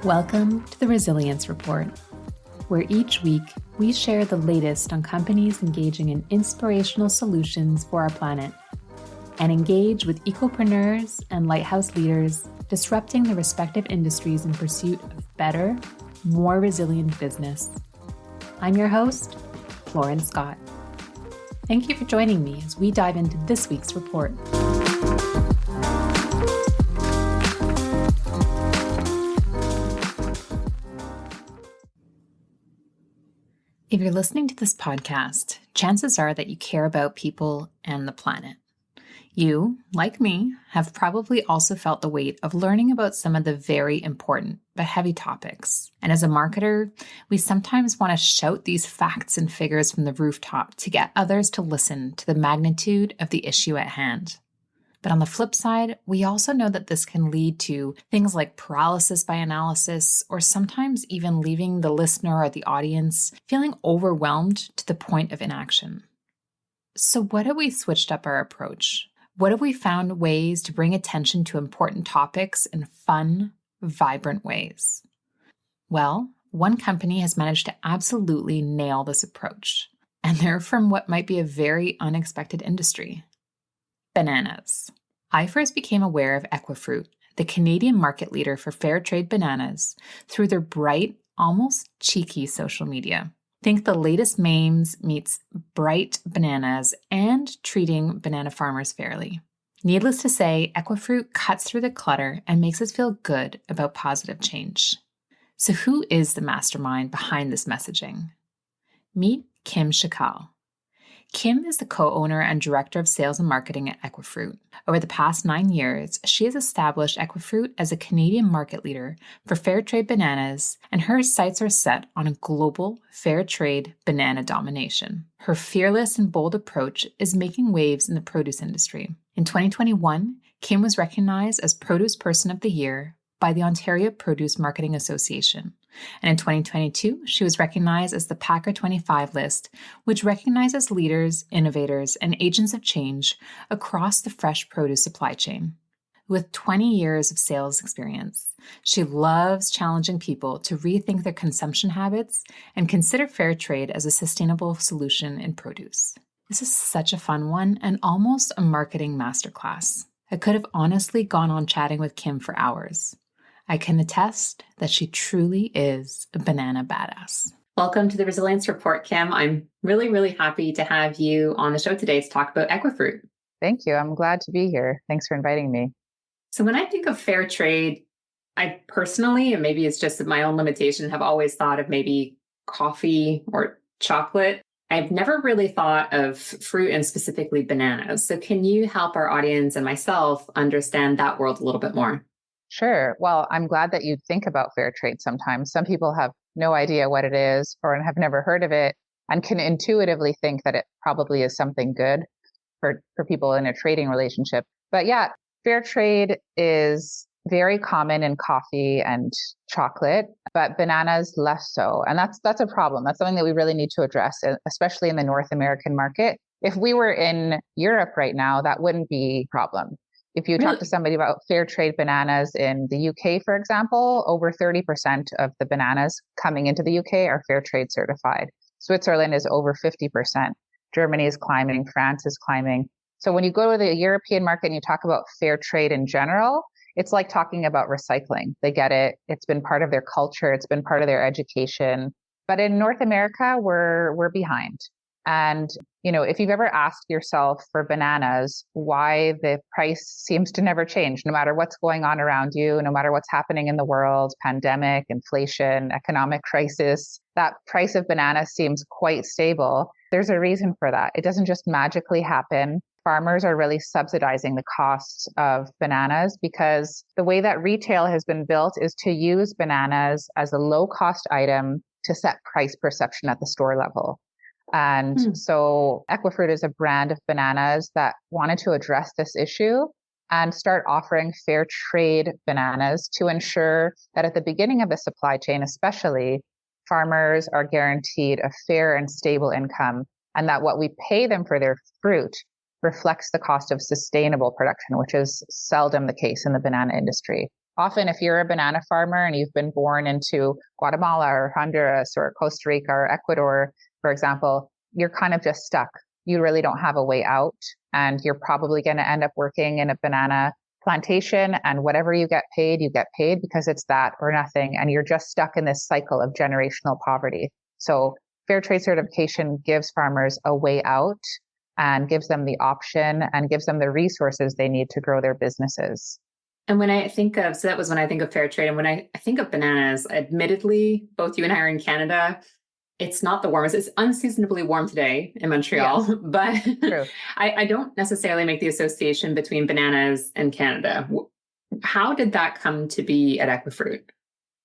Welcome to the Resilience Report, where each week we share the latest on companies engaging in inspirational solutions for our planet and engage with ecopreneurs and lighthouse leaders disrupting the respective industries in pursuit of better, more resilient business. I'm your host, Lauren Scott. Thank you for joining me as we dive into this week's report. If you're listening to this podcast, chances are that you care about people and the planet. You, like me, have probably also felt the weight of learning about some of the very important but heavy topics. And as a marketer, we sometimes want to shout these facts and figures from the rooftop to get others to listen to the magnitude of the issue at hand. But on the flip side, we also know that this can lead to things like paralysis by analysis, or sometimes even leaving the listener or the audience feeling overwhelmed to the point of inaction. So what have we switched up our approach? What have we found ways to bring attention to important topics in fun, vibrant ways? Well, one company has managed to absolutely nail this approach, and they're from what might be a very unexpected industry. Bananas. I first became aware of Equifruit, the Canadian market leader for fair trade bananas, through their bright, almost cheeky social media. Think the latest memes meets bright bananas and treating banana farmers fairly. Needless to say, Equifruit cuts through the clutter and makes us feel good about positive change. So who is the mastermind behind this messaging? Meet Kim Chackal. Kim is the co-owner and director of sales and marketing at Equifruit. Over the past 9 years, she has established Equifruit as a Canadian market leader for fair trade bananas, and her sights are set on a global fair trade banana domination. Her fearless and bold approach is making waves in the produce industry. In 2021, Kim was recognized as Produce Person of the Year by the Ontario Produce Marketing Association. And in 2022, she was recognized as the Packer 25 list, which recognizes leaders, innovators, and agents of change across the fresh produce supply chain. With 20 years of sales experience, she loves challenging people to rethink their consumption habits and consider fair trade as a sustainable solution in produce. This is such a fun one and almost a marketing masterclass. I could have honestly gone on chatting with Kim for hours. I can attest that she truly is a banana badass. Welcome to the Resilience Report, Kim. I'm really happy to have you on the show today to talk about Equifruit. Thank you. I'm glad to be here. Thanks for inviting me. So when I think of fair trade, I personally, and maybe it's just my own limitation, have always thought of maybe coffee or chocolate. I've never really thought of fruit and specifically bananas. So can you help our audience and myself understand that world a little bit more? Sure. Well, I'm glad that you think about fair trade sometimes. Some people have no idea what it is or have never heard of it and can intuitively think that it probably is something good for people in a trading relationship. But yeah, fair trade is very common in coffee and chocolate, but bananas less so. And that's a problem. That's something that we really need to address, especially in the North American market. If we were in Europe right now, that wouldn't be a problem. If you talk to somebody about fair trade bananas in the UK, for example, over 30% of the bananas coming into the UK are fair trade certified. Switzerland is over 50%. Germany is climbing. France is climbing. So when you go to the European market and you talk about fair trade in general, it's like talking about recycling. They get it. It's been part of their culture. It's been part of their education. But in North America, we're behind. And, if you've ever asked yourself for bananas, why the price seems to never change, no matter what's going on around you, no matter what's happening in the world, pandemic, inflation, economic crisis, that price of bananas seems quite stable. There's a reason for that. It doesn't just magically happen. Farmers are really subsidizing the costs of bananas because the way that retail has been built is to use bananas as a low-cost item to set price perception at the store level. And so Equifruit is a brand of bananas that wanted to address this issue and start offering fair trade bananas to ensure that at the beginning of the supply chain, especially, farmers are guaranteed a fair and stable income, and that what we pay them for their fruit reflects the cost of sustainable production, which is seldom the case in the banana industry. Often, if you're a banana farmer and you've been born into Guatemala or Honduras or Costa Rica or Ecuador, for example, you're kind of just stuck. You really don't have a way out, and you're probably going to end up working in a banana plantation, and whatever you get paid because it's that or nothing. And you're just stuck in this cycle of generational poverty. So fair trade certification gives farmers a way out and gives them the option and gives them the resources they need to grow their businesses. And when I think of, so that was when I think of fair trade. And when I think of bananas, admittedly, both you and I are in Canada. It's not the warmest. It's unseasonably warm today in Montreal, yes. But I don't necessarily make the association between bananas and Canada. How did that come to be at Equifruit?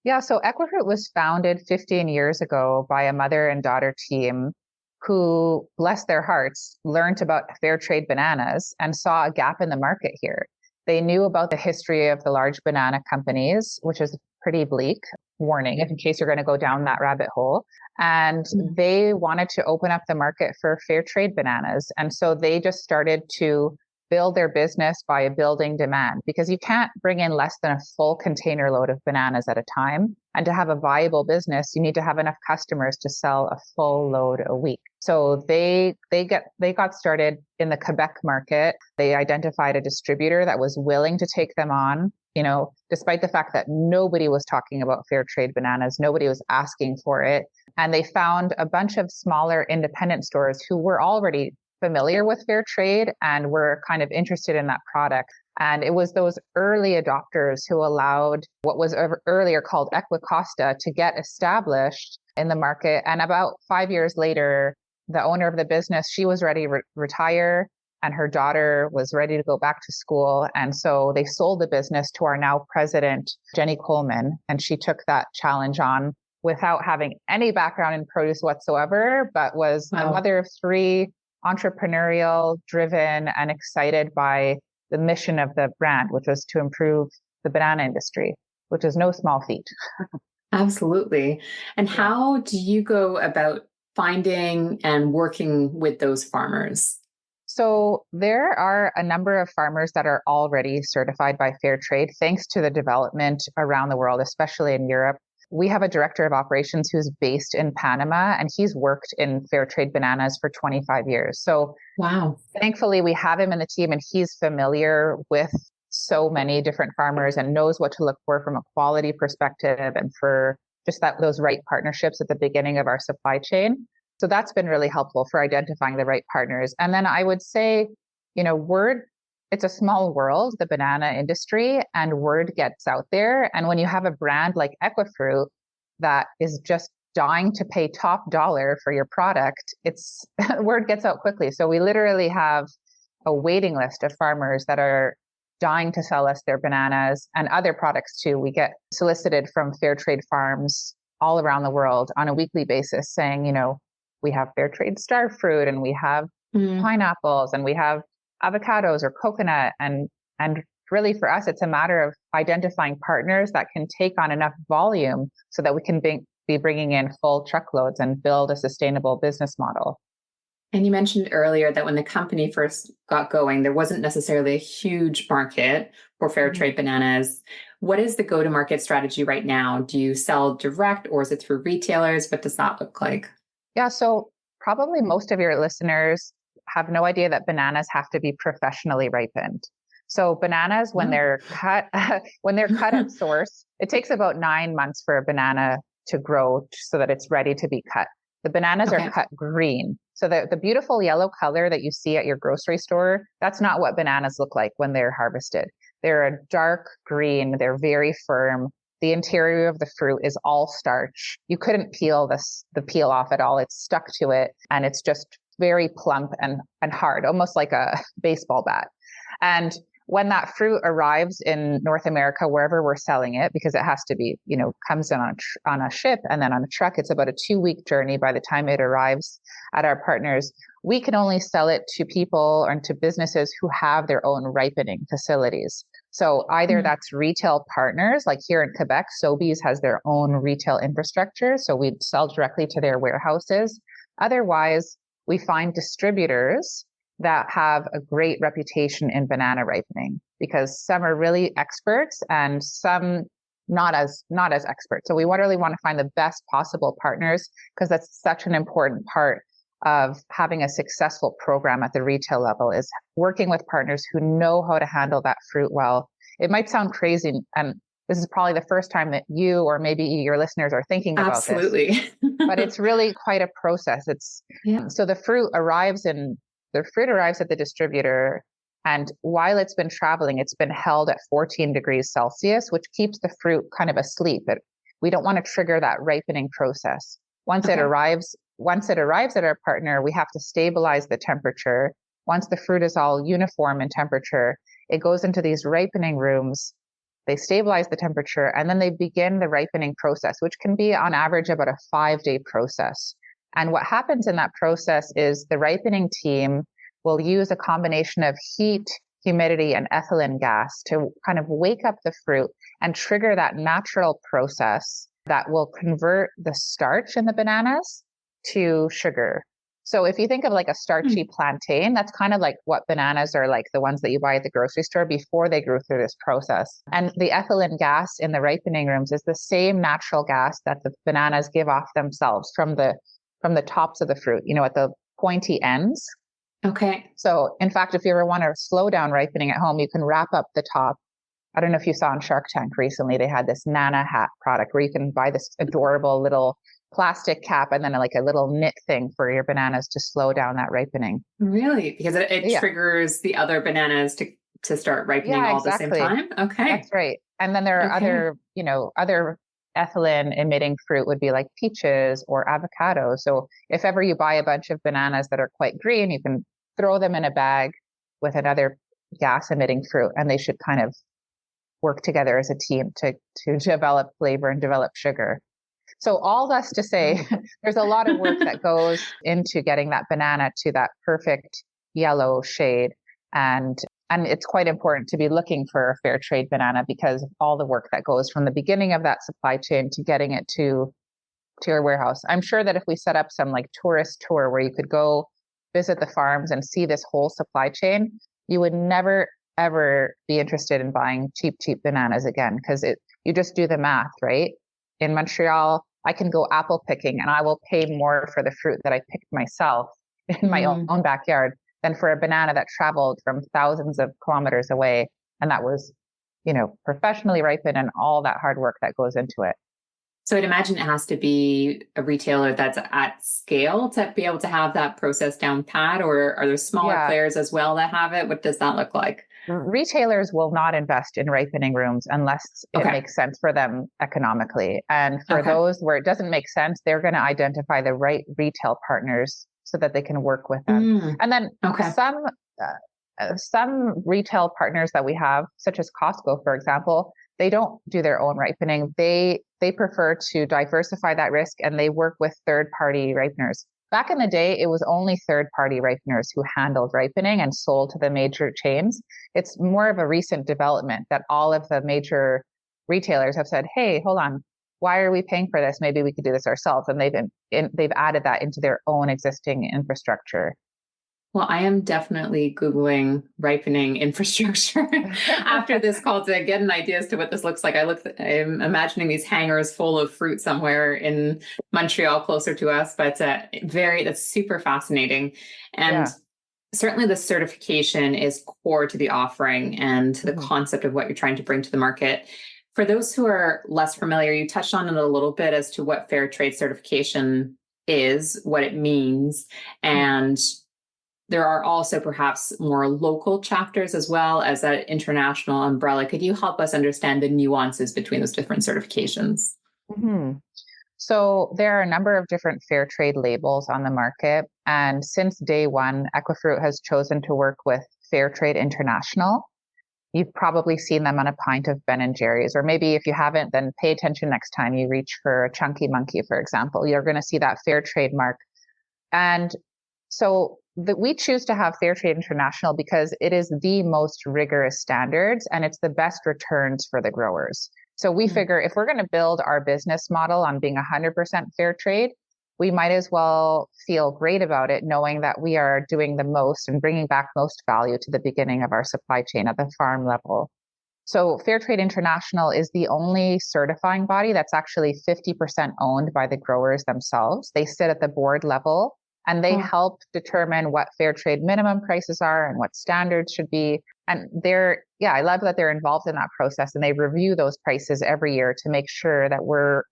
Yeah, so Equifruit was founded 15 years ago by a mother and daughter team who, bless their hearts, learned about fair trade bananas and saw a gap in the market here. They knew about the history of the large banana companies, which is pretty bleak. Warning, if in case you're going to go down that rabbit hole. And they wanted to open up the market for fair trade bananas. And so they just started to build their business by building demand, because you can't bring in less than a full container load of bananas at a time. And to have a viable business, you need to have enough customers to sell a full load a week. So they got started in the Quebec market. They identified a distributor that was willing to take them on. You know, despite the fact that nobody was talking about fair trade bananas, nobody was asking for it. And they found a bunch of smaller independent stores who were already familiar with fair trade and were kind of interested in that product. And it was those early adopters who allowed what was earlier called Equicosta to get established in the market. And about 5 years later, the owner of the business, she was ready to retire, and her daughter was ready to go back to school. And so they sold the business to our now president, Jenny Coleman, and she took that challenge on without having any background in produce whatsoever, but was a mother of three, entrepreneurial, driven, and excited by the mission of the brand, which was to improve the banana industry, which is no small feat. Absolutely. And how do you go about finding and working with those farmers? So there are a number of farmers that are already certified by Fair Trade, thanks to the development around the world, especially in Europe. We have a director of operations who's based in Panama, and he's worked in fair trade bananas for 25 years. So wow, thankfully we have him in the team, and he's familiar with so many different farmers and knows what to look for from a quality perspective and for just those right partnerships at the beginning of our supply chain. So that's been really helpful for identifying the right partners. And then I would say, you know, it's a small world, the banana industry, and word gets out there. And when you have a brand like Equifruit that is just dying to pay top dollar for your product, word gets out quickly. So we literally have a waiting list of farmers that are dying to sell us their bananas and other products too. We get solicited from fair trade farms all around the world on a weekly basis saying, you know, we have fair trade star fruit, and we have pineapples, and we have avocados or coconut. And really for us, it's a matter of identifying partners that can take on enough volume so that we can be bringing in full truckloads and build a sustainable business model. And you mentioned earlier that when the company first got going, there wasn't necessarily a huge market for fair trade bananas. What is the go-to-market strategy right now? Do you sell direct, or is it through retailers? What does that look like? Yeah, so probably most of your listeners have no idea that bananas have to be professionally ripened. So bananas, when they're cut, at source, it takes about 9 months for a banana to grow so that it's ready to be cut. The bananas are cut green. So the beautiful yellow color that you see at your grocery store, that's not what bananas look like when they're harvested. They're a dark green. They're very firm. The interior of the fruit is all starch. You couldn't peel the peel off at all. It's stuck to it, and it's just very plump and hard, almost like a baseball bat. And when that fruit arrives in North America, wherever we're selling it, because it has to be, you know, comes in on a ship and then on a truck, it's about a 2-week journey by the time it arrives at our partners. We can only sell it to people or to businesses who have their own ripening facilities. So either that's retail partners, like here in Quebec, Sobeys has their own retail infrastructure, so we sell directly to their warehouses. Otherwise, we find distributors that have a great reputation in banana ripening, because some are really experts and some not as experts. So we really want to find the best possible partners, because that's such an important part of having a successful program at the retail level, is working with partners who know how to handle that fruit well. It might sound crazy, and this is probably the first time that you or maybe your listeners are thinking about Absolutely. this, but it's really quite a process. So the fruit arrives at the distributor, and while it's been traveling, it's been held at 14 degrees Celsius, which keeps the fruit kind of asleep. We don't want to trigger that ripening process. Once it arrives at our partner, we have to stabilize the temperature. Once the fruit is all uniform in temperature, it goes into these ripening rooms. They stabilize the temperature, and then they begin the ripening process, which can be on average about a 5-day process. And what happens in that process is the ripening team will use a combination of heat, humidity, and ethylene gas to kind of wake up the fruit and trigger that natural process that will convert the starch in the bananas to sugar. So if you think of like a starchy plantain, that's kind of like what bananas are like, the ones that you buy at the grocery store before they go through this process. And the ethylene gas in the ripening rooms is the same natural gas that the bananas give off themselves from the tops of the fruit, at the pointy ends. Okay. So in fact, if you ever want to slow down ripening at home, you can wrap up the top. I don't know if you saw on Shark Tank recently, they had this Nana hat product where you can buy this adorable little plastic cap and then like a little knit thing for your bananas to slow down that ripening. Really? Because it triggers the other bananas to start ripening all at the same time? Okay. That's right. And then there are other ethylene emitting fruit would be like peaches or avocado. So if ever you buy a bunch of bananas that are quite green, you can throw them in a bag with another gas emitting fruit, and they should kind of work together as a team to develop flavor and develop sugar. So all that's to say, there's a lot of work that goes into getting that banana to that perfect yellow shade. And it's quite important to be looking for a fair trade banana because of all the work that goes from the beginning of that supply chain to getting it to your warehouse. I'm sure that if we set up some like tourist tour where you could go visit the farms and see this whole supply chain, you would never, ever be interested in buying cheap bananas again, because you just do the math, right? In Montreal, I can go apple picking and I will pay more for the fruit that I picked myself in my own backyard than for a banana that traveled from thousands of kilometers away. And that was, professionally ripened and all that hard work that goes into it. So I'd imagine it has to be a retailer that's at scale to be able to have that process down pat, or are there smaller players as well that have it? What does that look like? Retailers will not invest in ripening rooms unless it makes sense for them economically. And for those where it doesn't make sense, they're going to identify the right retail partners so that they can work with them. And then some retail partners that we have, such as Costco, for example, they don't do their own ripening. They prefer to diversify that risk, and they work with third-party ripeners. Back in the day, it was only third-party ripeners who handled ripening and sold to the major chains. It's more of a recent development that all of the major retailers have said, hey, hold on, why are we paying for this? Maybe we could do this ourselves. And they've added that into their own existing infrastructure. Well, I am definitely Googling ripening infrastructure after this call to get an idea as to what this looks like. I'm imagining these hangars full of fruit somewhere in Montreal closer to us, but that's super fascinating. And certainly the certification is core to the offering and to the concept of what you're trying to bring to the market. For those who are less familiar, you touched on it a little bit as to what fair trade certification is, what it means, and there are also perhaps more local chapters as well as that international umbrella. Could you help us understand the nuances between those different certifications? So there are a number of different fair trade labels on the market. And since day one, Equifruit has chosen to work with Fair Trade International. You've probably seen them on a pint of Ben & Jerry's, or maybe if you haven't, then pay attention next time you reach for a Chunky Monkey, for example. You're going to see that fair trade mark. And so we choose to have Fair Trade International because it is the most rigorous standards and it's the best returns for the growers. So we figure if we're going to build our business model on being 100% fair trade, we might as well feel great about it, knowing that we are doing the most and bringing back most value to the beginning of our supply chain at the farm level. So Fairtrade International is the only certifying body that's actually 50% owned by the growers themselves. They sit at the board level and they help determine what fair trade minimum prices are and what standards should be. And I love that they're involved in that process, and they review those prices every year to make sure that we're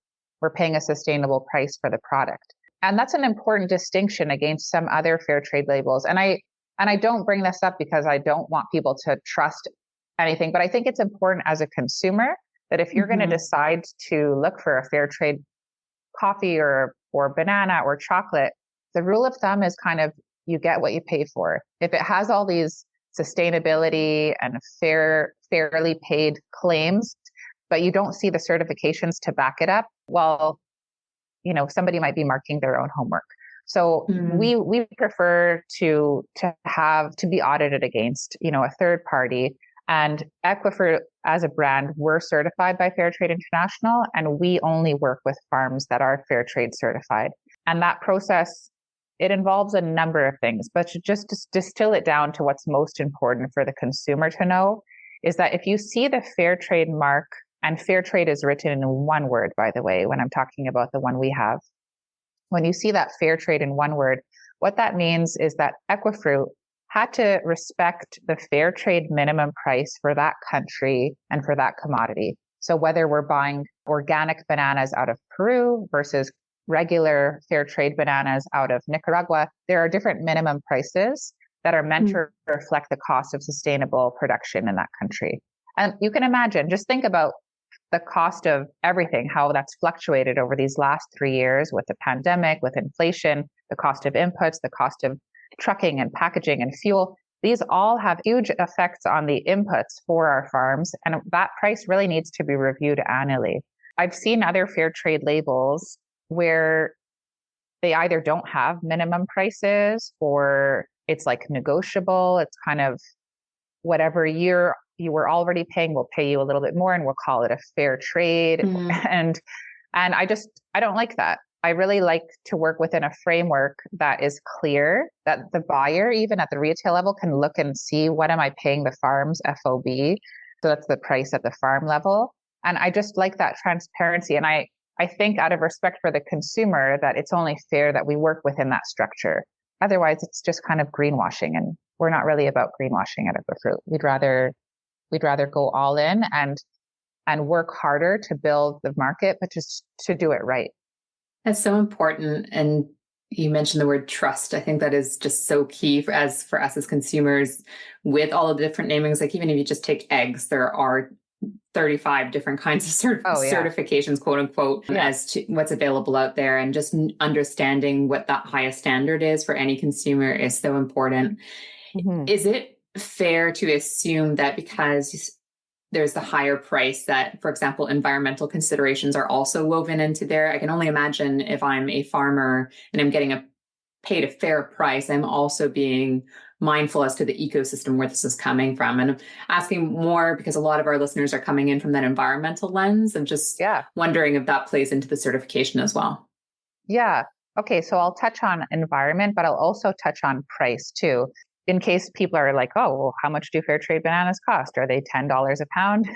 paying a sustainable price for the product. And that's an important distinction against some other fair trade labels. And I don't bring this up because I don't want people to trust anything, but I think it's important as a consumer that if you're going to decide to look for a fair trade coffee or banana or chocolate, the rule of thumb is kind of you get what you pay for. If it has all these sustainability and fairly paid claims, but you don't see the certifications to back it up, well, somebody might be marking their own homework. So we prefer to be audited against, a third party. And Equifruit as a brand, we're certified by Fairtrade International, and we only work with farms that are Fairtrade certified. And that process, it involves a number of things, but to just distill it down to what's most important for the consumer to know is that if you see the Fairtrade mark, and Fairtrade is written in one word, by the way, when I'm talking about the one we have, when you see that Fairtrade in one word, what that means is that Equifruit had to respect the fair trade minimum price for that country and for that commodity. So whether we're buying organic bananas out of Peru versus regular fair trade bananas out of Nicaragua, there are different minimum prices that are meant to reflect the cost of sustainable production in that country. And you can imagine, just think about the cost of everything, how that's fluctuated over these last 3 years with the pandemic, with inflation, the cost of inputs, the cost of trucking and packaging and fuel. These all have huge effects on the inputs for our farms, and that price really needs to be reviewed annually. I've seen other fair trade labels where they either don't have minimum prices or it's like negotiable. It's kind of whatever year you were already paying, we'll pay you a little bit more and we'll call it a fair trade. And I don't like that. I really like to work within a framework that is clear, that the buyer, even at the retail level, can look and see what am I paying the farm's FOB. So that's the price at the farm level. And I just like that transparency. And I think out of respect for the consumer, that it's only fair that we work within that structure. Otherwise, it's just kind of greenwashing. And we're not really about greenwashing at Equifruit. We'd rather go all in and work harder to build the market, but just to do it right. That's so important. And you mentioned the word trust. I think that is just so key for us as consumers with all of the different namings. Like even if you just take eggs, there are 35 different kinds of certifications, quote unquote, as to what's available out there. And just understanding what that highest standard is for any consumer is so important. Is it fair to assume that because there's the higher price that, for example, environmental considerations are also woven into there? I can only imagine if I'm a farmer and I'm getting paid a fair price, I'm also being mindful as to the ecosystem where this is coming from. And I'm asking more because a lot of our listeners are coming in from that environmental lens and just wondering if that plays into the certification as well. Yeah. Okay. So I'll touch on environment, but I'll also touch on price too. In case people are like, oh, well, how much do fair trade bananas cost? Are they $10 a pound?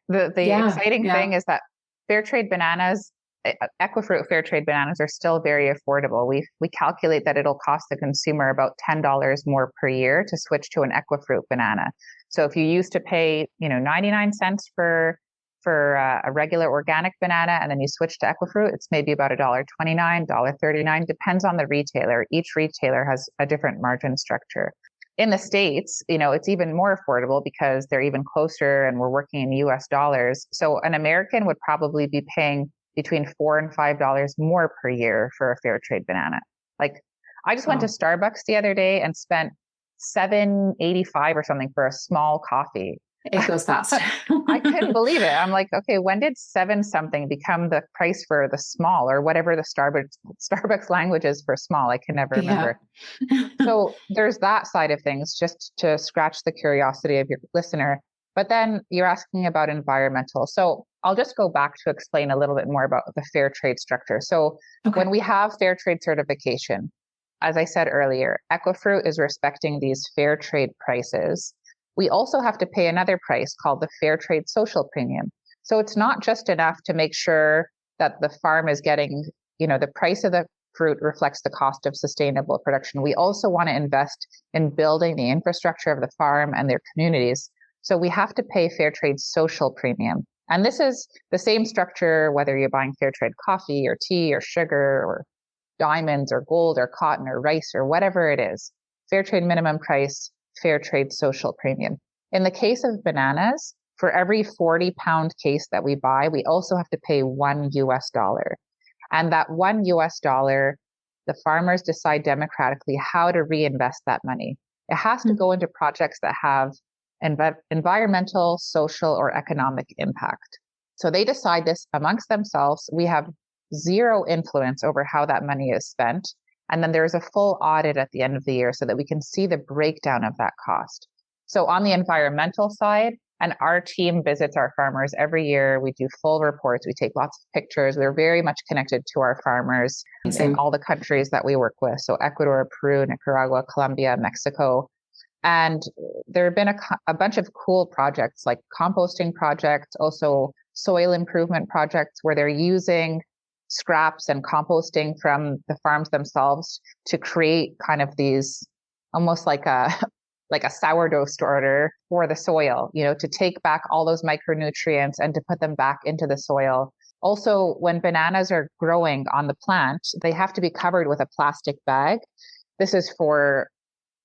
The exciting thing is that fair trade bananas, Equifruit fair trade bananas are still very affordable. We calculate that it'll cost the consumer about $10 more per year to switch to an Equifruit banana. So if you used to pay, 99 cents for a regular organic banana, and then you switch to Equifruit, it's maybe about $1.29, $1.39, depends on the retailer. Each retailer has a different margin structure. In the States, it's even more affordable because they're even closer and we're working in US dollars. So an American would probably be paying between $4 and $5 more per year for a fair trade banana. Like I just went to Starbucks the other day and spent $7.85 or something for a small coffee. It goes fast. I couldn't believe it. I'm like, okay, when did 7 something become the price for the small, or whatever the Starbucks language is for small? I can never remember. So there's that side of things, just to scratch the curiosity of your listener. But then you're asking about environmental. So I'll just go back to explain a little bit more about the fair trade structure. So Okay. when we have fair trade certification, as I said earlier, Equifruit is respecting these fair trade prices. We also have to pay another price called the fair trade social premium. So it's not just enough to make sure that the farm is getting, the price of the fruit reflects the cost of sustainable production. We also want to invest in building the infrastructure of the farm and their communities. So we have to pay fair trade social premium. And this is the same structure, whether you're buying fair trade coffee or tea or sugar or diamonds or gold or cotton or rice or whatever it is. Fair trade minimum price, fair trade social premium. In the case of bananas, for every 40-pound case that we buy, we also have to pay $1. And that $1, the farmers decide democratically how to reinvest that money. It has to go into projects that have environmental, social, or economic impact. So they decide this amongst themselves. We have zero influence over how that money is spent. And then there's a full audit at the end of the year so that we can see the breakdown of that cost. So on the environmental side, and our team visits our farmers every year. We do full reports. We take lots of pictures. We're very much connected to our farmers in all the countries that we work with. So Ecuador, Peru, Nicaragua, Colombia, Mexico. And there have been a bunch of cool projects like composting projects, also soil improvement projects where they're using scraps and composting from the farms themselves to create kind of these almost like a sourdough starter for the soil, to take back all those micronutrients and to put them back into the soil. Also, when bananas are growing on the plant, they have to be covered with a plastic bag. This is for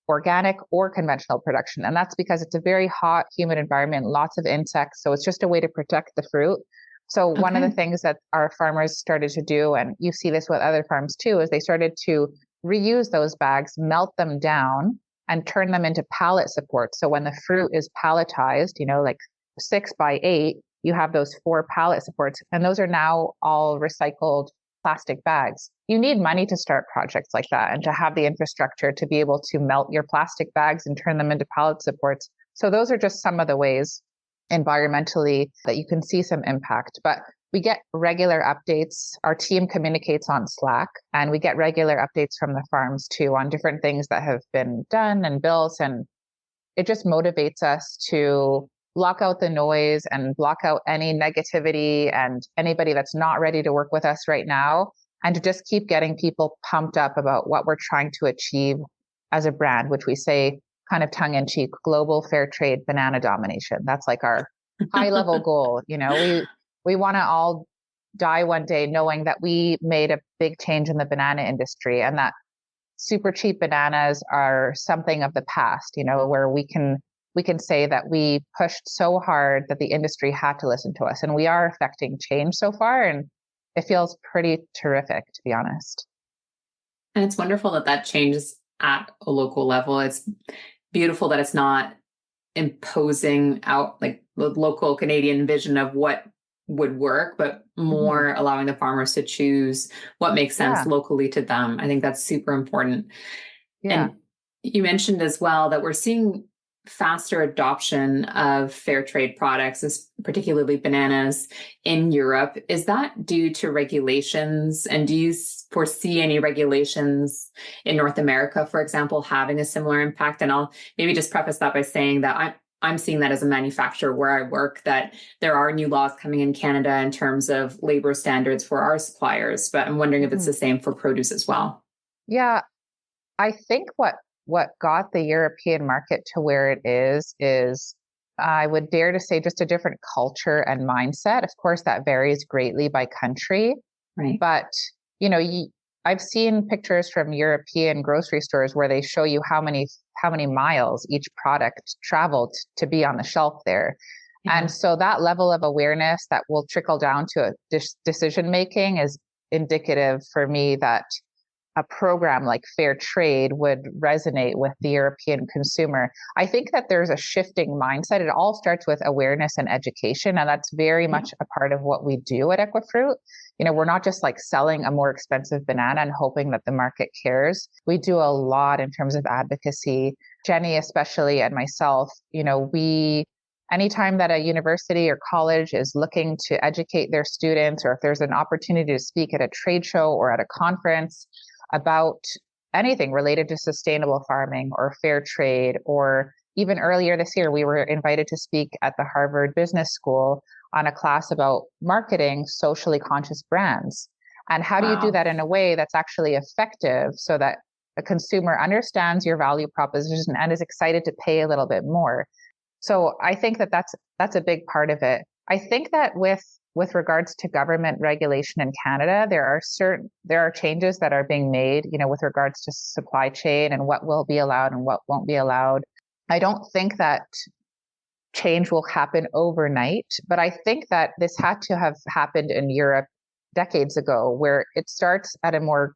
organic or conventional production. And that's because it's a very hot, humid environment, lots of insects. So it's just a way to protect the fruit. So one of the things that our farmers started to do, and you see this with other farms too, is they started to reuse those bags, melt them down, and turn them into pallet support. So when the fruit is palletized, like 6x8, you have those 4 pallet supports, and those are now all recycled plastic bags. You need money to start projects like that and to have the infrastructure to be able to melt your plastic bags and turn them into pallet supports. So those are just some of the ways environmentally that you can see some impact. But we get regular updates. Our team communicates on Slack, and we get regular updates from the farms too on different things that have been done and built. And it just motivates us to block out the noise and block out any negativity and anybody that's not ready to work with us right now, and to just keep getting people pumped up about what we're trying to achieve as a brand, which we say kind of tongue in cheek, Global Fairtrade Banana Domination. That's like our high level goal. We want to all die one day knowing that we made a big change in the banana industry, and that super cheap bananas are something of the past, where we can say that we pushed so hard that the industry had to listen to us, and we are affecting change so far. And it feels pretty terrific, to be honest. And it's wonderful that changes at a local level. It's beautiful that it's not imposing out like the local Canadian vision of what would work, but more allowing the farmers to choose what makes sense locally to them. I think that's super important. Yeah. And you mentioned as well that we're seeing faster adoption of fair trade products, particularly bananas, in Europe. Is that due to regulations? And do you foresee any regulations in North America, for example, having a similar impact? And I'll maybe just preface that by saying that I'm seeing that as a manufacturer where I work, that there are new laws coming in Canada in terms of labor standards for our suppliers, but I'm wondering if it's the same for produce as well. Yeah, I think what got the European market to where it is I would dare to say just a different culture and mindset. Of course, that varies greatly by country, right? But I've seen pictures from European grocery stores where they show you how many miles each product traveled to be on the shelf there. Yeah. And so that level of awareness that will trickle down to decision making is indicative for me that a program like Fair Trade would resonate with the European consumer. I think that there's a shifting mindset. It all starts with awareness and education, and that's very much a part of what we do at Equifruit. We're not just like selling a more expensive banana and hoping that the market cares. We do a lot in terms of advocacy. Jenny, especially, and myself, we anytime that a university or college is looking to educate their students, or if there's an opportunity to speak at a trade show or at a conference about anything related to sustainable farming or fair trade, or even earlier this year, we were invited to speak at the Harvard Business School on a class about marketing socially conscious brands. And how do you do that in a way that's actually effective so that a consumer understands your value proposition and is excited to pay a little bit more? So I think that that's a big part of it. I think that with regards to government regulation in Canada, there are changes that are being made, with regards to supply chain and what will be allowed and what won't be allowed. I don't think that change will happen overnight, but I think that this had to have happened in Europe decades ago, where it starts at a more,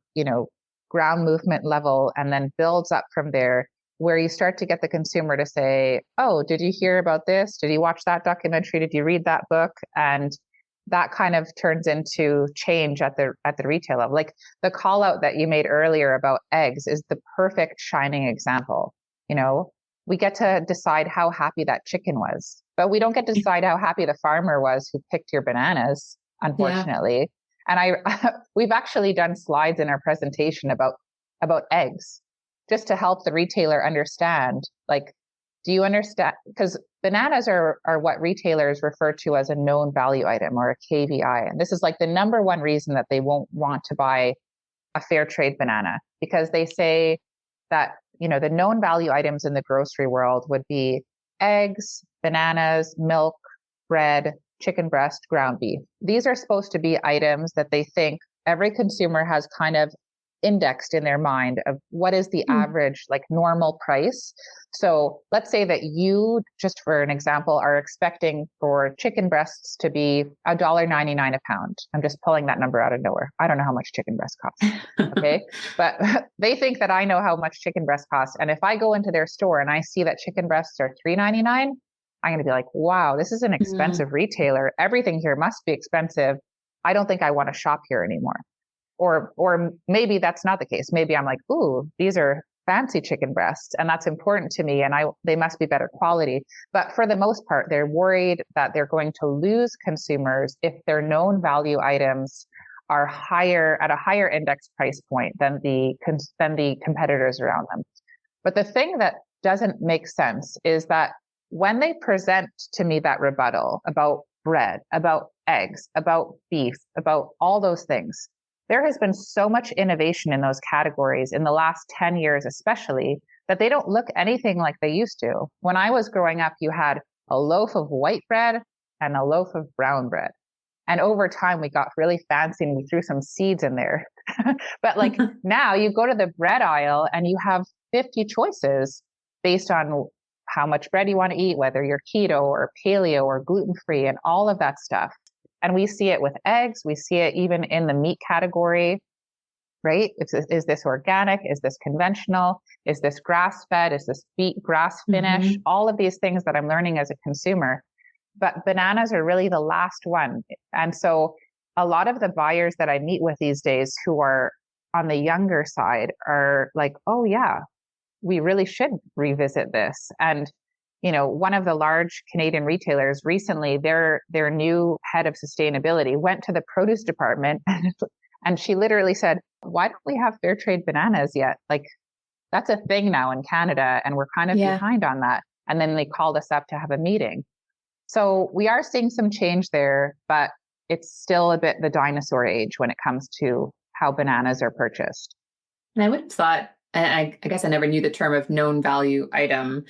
ground movement level and then builds up from there, where you start to get the consumer to say, oh, did you hear about this? Did you watch that documentary? Did you read that book? And that kind of turns into change at the retail level. Like the call out that you made earlier about eggs is the perfect shining example. We get to decide how happy that chicken was, but we don't get to decide how happy the farmer was who picked your bananas, unfortunately. Yeah. And we've actually done slides in our presentation about eggs, just to help the retailer understand, like, do you understand? Because bananas are what retailers refer to as a known value item, or a KVI. And this is like the number one reason that they won't want to buy a fair trade banana, because they say that, the known value items in the grocery world would be eggs, bananas, milk, bread, chicken breast, ground beef. These are supposed to be items that they think every consumer has kind of indexed in their mind of what is the average, like, normal price. So let's say that you, just for an example, are expecting for chicken breasts to be $1.99 a pound. I'm just pulling that number out of nowhere. I don't know how much chicken breast costs. Okay. But they think that I know how much chicken breast costs. And if I go into their store and I see that chicken breasts are $3.99, I'm going to be like, wow, this is an expensive retailer. Everything here must be expensive. I don't think I want to shop here anymore. Or maybe that's not the case. Maybe I'm like, ooh, these are fancy chicken breasts, and that's important to me, and they must be better quality. But for the most part, they're worried that they're going to lose consumers if their known value items are at a higher index price point than the competitors around them. But the thing that doesn't make sense is that when they present to me that rebuttal about bread, about eggs, about beef, about all those things, there has been so much innovation in those categories in the last 10 years, especially, that they don't look anything like they used to. When I was growing up, you had a loaf of white bread and a loaf of brown bread. And over time, we got really fancy and we threw some seeds in there. But like now you go to the bread aisle and you have 50 choices based on how much bread you want to eat, whether you're keto or paleo or gluten-free and all of that stuff. And we see it with eggs. We see it even in the meat category, right? Is this organic? Is this conventional? Is this grass-fed? Is this beet grass finish? All of these things that I'm learning as a consumer. But bananas are really the last one. And so a lot of the buyers that I meet with these days who are on the younger side are like, oh yeah, we really should revisit this. And one of the large Canadian retailers recently, their new head of sustainability went to the produce department and she literally said, why don't we have fair trade bananas yet? Like, that's a thing now in Canada and we're kind of behind on that. And then they called us up to have a meeting. So we are seeing some change there, but it's still a bit the dinosaur age when it comes to how bananas are purchased. And I would have thought, and I guess I never knew the term of known value item.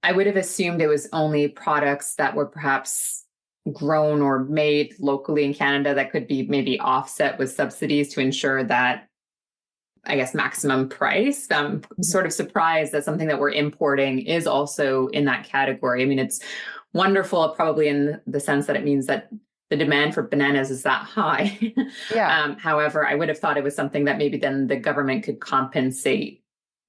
I would have assumed it was only products that were perhaps grown or made locally in Canada that could be maybe offset with subsidies to ensure that, I guess, maximum price. I'm sort of surprised that something that we're importing is also in that category. I mean, it's wonderful, probably in the sense that it means that the demand for bananas is that high. However, I would have thought it was something that maybe then the government could compensate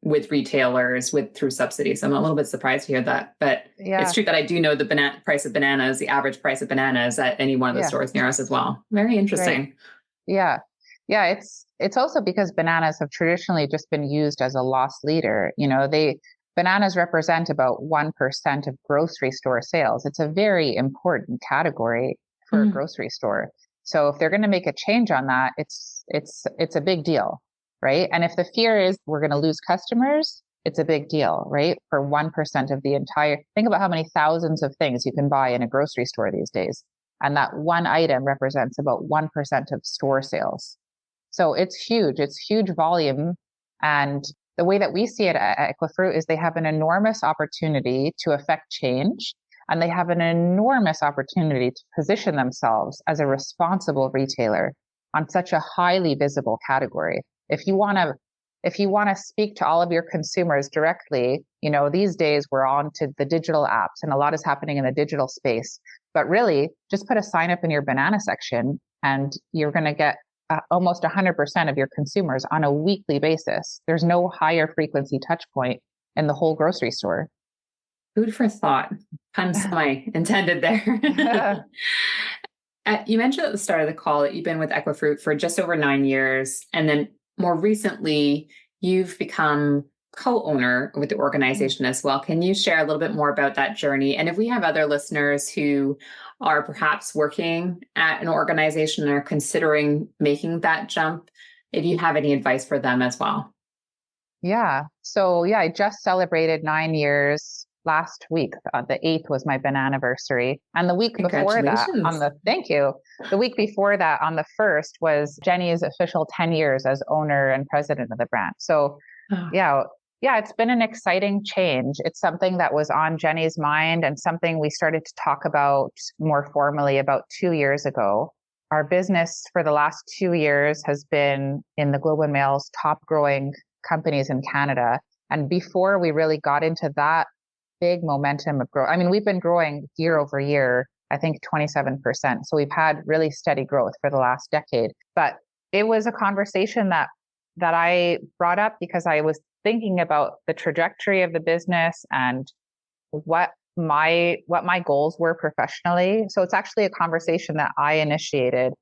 with retailers through subsidies. So I'm a little bit surprised to hear that, but it's true that I do know the price of bananas, the average price of bananas at any one of the stores near us as well. Very interesting. Right. Yeah. It's also because bananas have traditionally just been used as a loss leader. bananas represent about 1% of grocery store sales. It's a very important category for a grocery store. So if they're going to make a change on that, it's a big deal, right? And if the fear is we're going to lose customers, it's a big deal, right? For 1% of the entire, think about how many thousands of things you can buy in a grocery store these days. And that one item represents about 1% of store sales. So it's huge volume. And the way that we see it at Equifruit is they have an enormous opportunity to affect change, and they have an enormous opportunity to position themselves as a responsible retailer on such a highly visible category. If you want to speak to all of your consumers directly, these days we're on to the digital apps and a lot is happening in the digital space. But really, just put a sign up in your banana section and you're going to get almost 100% of your consumers on a weekly basis. There's no higher frequency touch point in the whole grocery store. Food for thought. Pun semi intended there. You mentioned at the start of the call that you've been with Equifruit for just over 9 years. And then more recently, you've become co-owner with the organization as well. Can you share a little bit more about that journey? And if we have other listeners who are perhaps working at an organization or considering making that jump, if you have any advice for them as well. Yeah. So I just celebrated 9 years last week. The 8th was my bananiversary. And the week before that, thank you. The week before that, on the 1st, was Jenny's official 10 years as owner and president of the brand. So yeah, it's been an exciting change. It's something that was on Jenny's mind and something we started to talk about more formally about 2 years ago. Our business for the last 2 years has been in the Globe and Mail's top growing companies in Canada. And before we really got into that big momentum of growth, I mean, we've been growing year over year, I think 27%. So we've had really steady growth for the last decade. But it was a conversation that I brought up because I was thinking about the trajectory of the business and what my goals were professionally. So it's actually a conversation that I initiated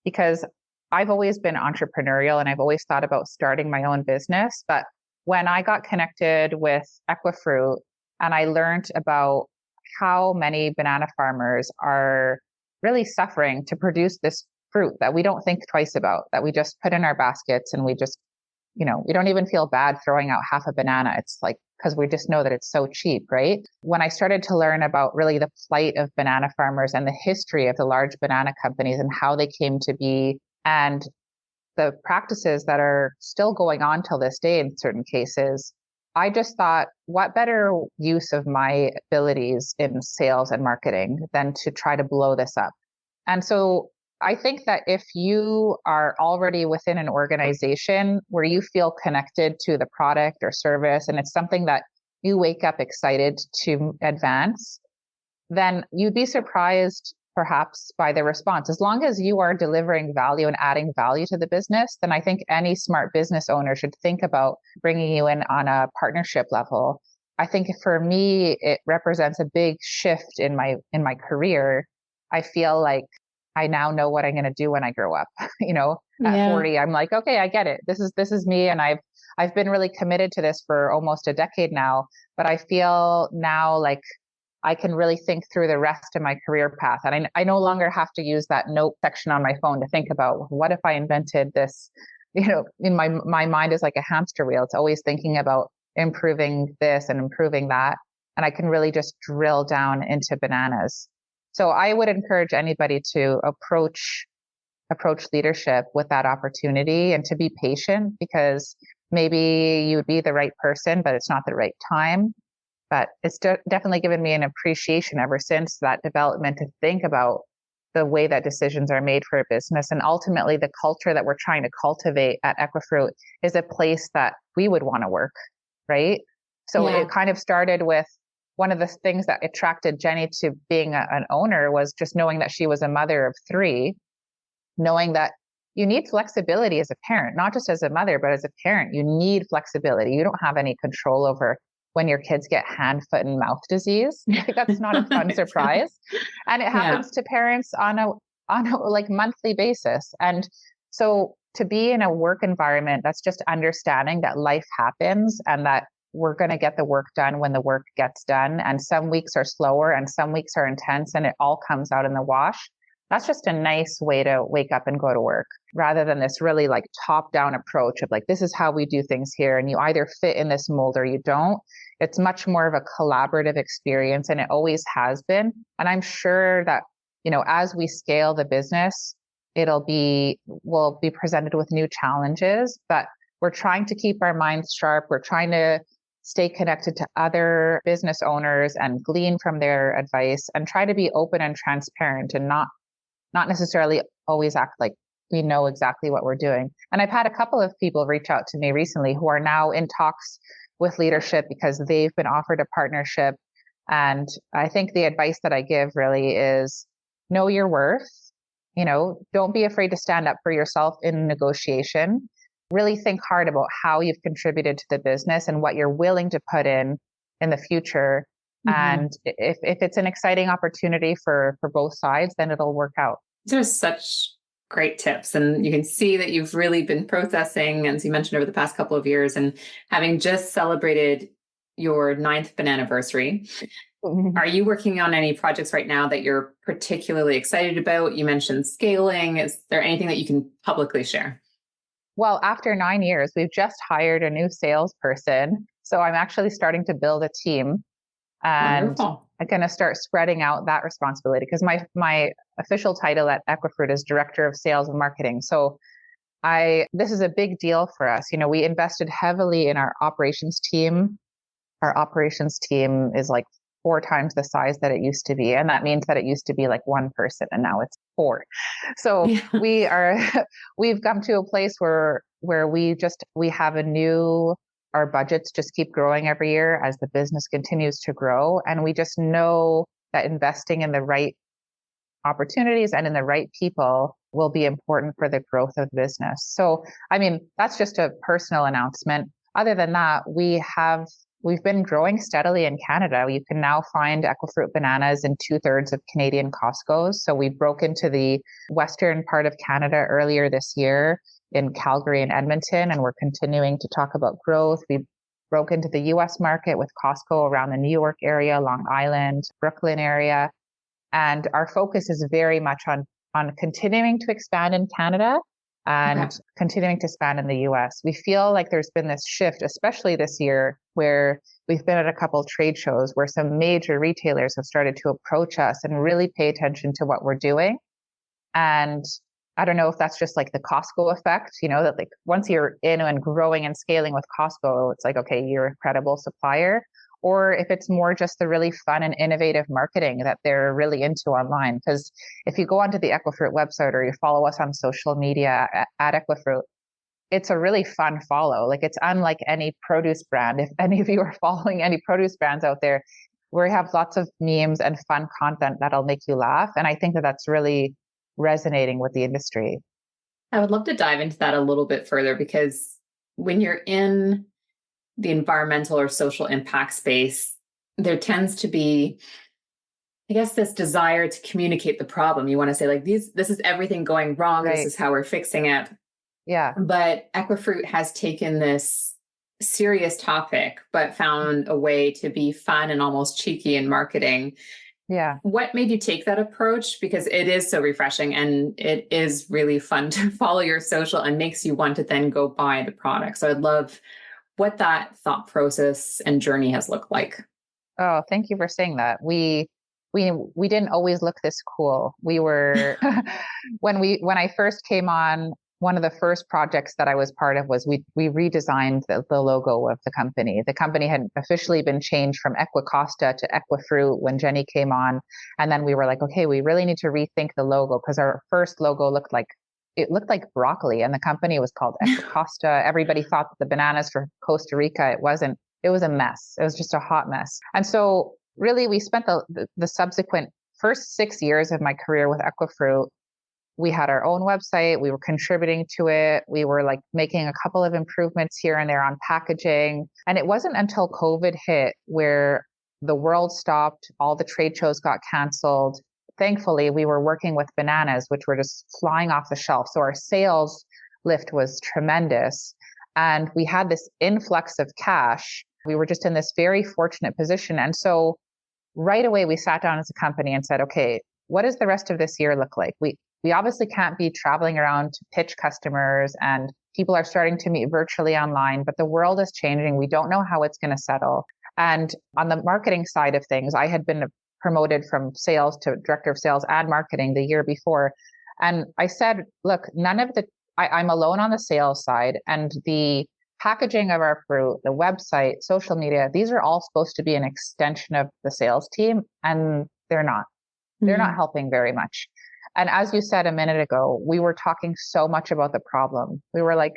because I've always been entrepreneurial and I've always thought about starting my own business. But when I got connected with Equifruit and I learned about how many banana farmers are really suffering to produce this fruit that we don't think twice about, that we just put in our baskets and we just, we don't even feel bad throwing out half a banana. It's like, because we just know that it's so cheap, right? When I started to learn about really the plight of banana farmers and the history of the large banana companies and how they came to be and the practices that are still going on till this day in certain cases, I just thought, what better use of my abilities in sales and marketing than to try to blow this up? And so I think that if you are already within an organization where you feel connected to the product or service, and it's something that you wake up excited to advance, then you'd be surprised perhaps by the response. As long as you are delivering value and adding value to the business, then I think any smart business owner should think about bringing you in on a partnership level. I think for me, it represents a big shift in my career. I feel like I now know what I'm going to do when I grow up. At 40, I'm like, okay, I get it. This is me. And I've been really committed to this for almost a decade now, but I feel now like I can really think through the rest of my career path. And I no longer have to use that note section on my phone to think about what if I invented this, in my mind is like a hamster wheel. It's always thinking about improving this and improving that. And I can really just drill down into bananas. So I would encourage anybody to approach leadership with that opportunity and to be patient, because maybe you would be the right person, but it's not the right time. But it's definitely given me an appreciation ever since that development to think about the way that decisions are made for a business. And ultimately, the culture that we're trying to cultivate at Equifruit is a place that we would want to work, right? So It kind of started with one of the things that attracted Jenny to being an owner was just knowing that she was a mother of 3, knowing that you need flexibility as a parent, not just as a mother, but as a parent, you need flexibility. You don't have any control over when your kids get hand, foot, and mouth disease. That's not a fun surprise. And it happens to parents on a like monthly basis. And so to be in a work environment that's just understanding that life happens and that we're going to get the work done when the work gets done. And some weeks are slower and some weeks are intense and it all comes out in the wash. That's just a nice way to wake up and go to work rather than this really like top down approach of like, this is how we do things here. And you either fit in this mold or you don't. It's much more of a collaborative experience, and it always has been. And I'm sure that, as we scale the business, we'll be presented with new challenges, but we're trying to keep our minds sharp. We're trying to stay connected to other business owners and glean from their advice and try to be open and transparent and not necessarily always act like we know exactly what we're doing. And I've had a couple of people reach out to me recently who are now in talks with leadership because they've been offered a partnership. And I think the advice that I give really is know your worth. Don't be afraid to stand up for yourself in negotiation. Really think hard about how you've contributed to the business and what you're willing to put in the future. Mm-hmm. And if it's an exciting opportunity for both sides, then it'll work out. These are such great tips. And you can see that you've really been processing, as you mentioned, over the past couple of years, and having just celebrated your 9th bananiversary. Mm-hmm. Are you working on any projects right now that you're particularly excited about? You mentioned scaling. Is there anything that you can publicly share? Well, after 9 years, we've just hired a new salesperson. So I'm actually starting to build a team. And wonderful. I'm going to start spreading out that responsibility because my official title at Equifruit is Director of Sales and Marketing. So this is a big deal for us. We invested heavily in our operations team. Our operations team is like 4 times the size that it used to be. And that means that it used to be like 1 person and now it's 4. So yeah. We've come to a place where we have our budgets just keep growing every year as the business continues to grow. And we just know that investing in the right opportunities and in the right people will be important for the growth of the business. So, that's just a personal announcement. Other than that, we've been growing steadily in Canada. You can now find Equifruit bananas in 2/3 of Canadian Costcos. So we broke into the western part of Canada earlier this year in Calgary and Edmonton, and we're continuing to talk about growth. We broke into the US market with Costco around the New York area, Long Island, Brooklyn area. And our focus is very much on continuing to expand in Canada and continuing to expand in the US. We feel like there's been this shift, especially this year, where we've been at a couple trade shows where some major retailers have started to approach us and really pay attention to what we're doing. And I don't know if that's just like the Costco effect, that like once you're in and growing and scaling with Costco, it's like, okay, you're a credible supplier. Or if it's more just the really fun and innovative marketing that they're really into online. Because if you go onto the Equifruit website or you follow us on social media at Equifruit, it's a really fun follow. Like it's unlike any produce brand. If any of you are following any produce brands out there, we have lots of memes and fun content that'll make you laugh. And I think that that's really resonating with the industry. I would love to dive into that a little bit further, because when you're in the environmental or social impact space, there tends to be, I guess, this desire to communicate the problem. You want to say like, this is everything going wrong. Right. This is how we're fixing it. Yeah. But Equifruit has taken this serious topic, but found a way to be fun and almost cheeky in marketing. Yeah. What made you take that approach? Because it is so refreshing and it is really fun to follow your social and makes you want to then go buy the product. So I'd love what that thought process and journey has looked like. Oh, thank you for saying that. We didn't always look this cool. We were when I first came on, one of the first projects that I was part of was we redesigned the logo of the company. The company had officially been changed from Equicosta to Equifruit when Jenny came on. And then we were like, okay, we really need to rethink the logo, because our first logo looked like broccoli, and the company was called Equicosta. Everybody thought that the bananas for Costa Rica. It wasn't. It was a mess. It was just a hot mess. And so really we spent the subsequent first 6 years of my career with Equifruit. We had our own website. We were contributing to it. We were like making a couple of improvements here and there on packaging. And it wasn't until COVID hit where the world stopped. All the trade shows got canceled. Thankfully, we were working with bananas, which were just flying off the shelf. So our sales lift was tremendous. And we had this influx of cash We were just in this very fortunate position. And so right away, we sat down as a company and said, okay, what does the rest of this year look like? We obviously can't be traveling around to pitch customers, and people are starting to meet virtually online, but the world is changing. We don't know how it's going to settle. And on the marketing side of things, I had been promoted from sales to director of sales and marketing the year before. And I said, look, I'm alone on the sales side, and the packaging of our fruit, the website, social media, these are all supposed to be an extension of the sales team, and they're not. They're not helping very much. And as you said a minute ago, we were talking so much about the problem. We were like,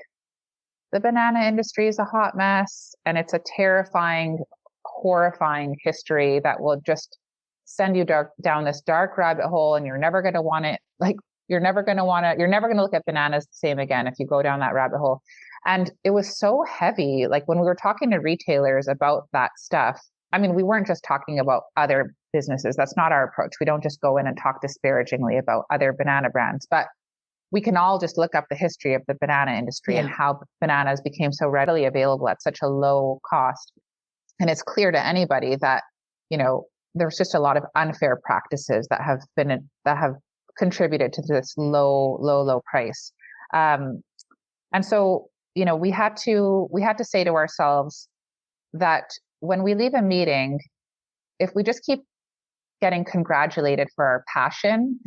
the banana industry is a hot mess, and it's a terrifying, horrifying history that will just send you down this dark rabbit hole, and you're never going to want it. Like, you're never going to look at bananas the same again if you go down that rabbit hole. And it was so heavy. Like, when we were talking to retailers about that stuff, I mean, we weren't just talking about other businesses. That's not our approach. We don't just go in and talk disparagingly about other banana brands, but we can all just look up the history of the banana industry and how bananas became so readily available at such a low cost. And it's clear to anybody that, there's just a lot of unfair practices that have contributed to this low price. And so, we had to say to ourselves that when we leave a meeting, if we just keep getting congratulated for our passion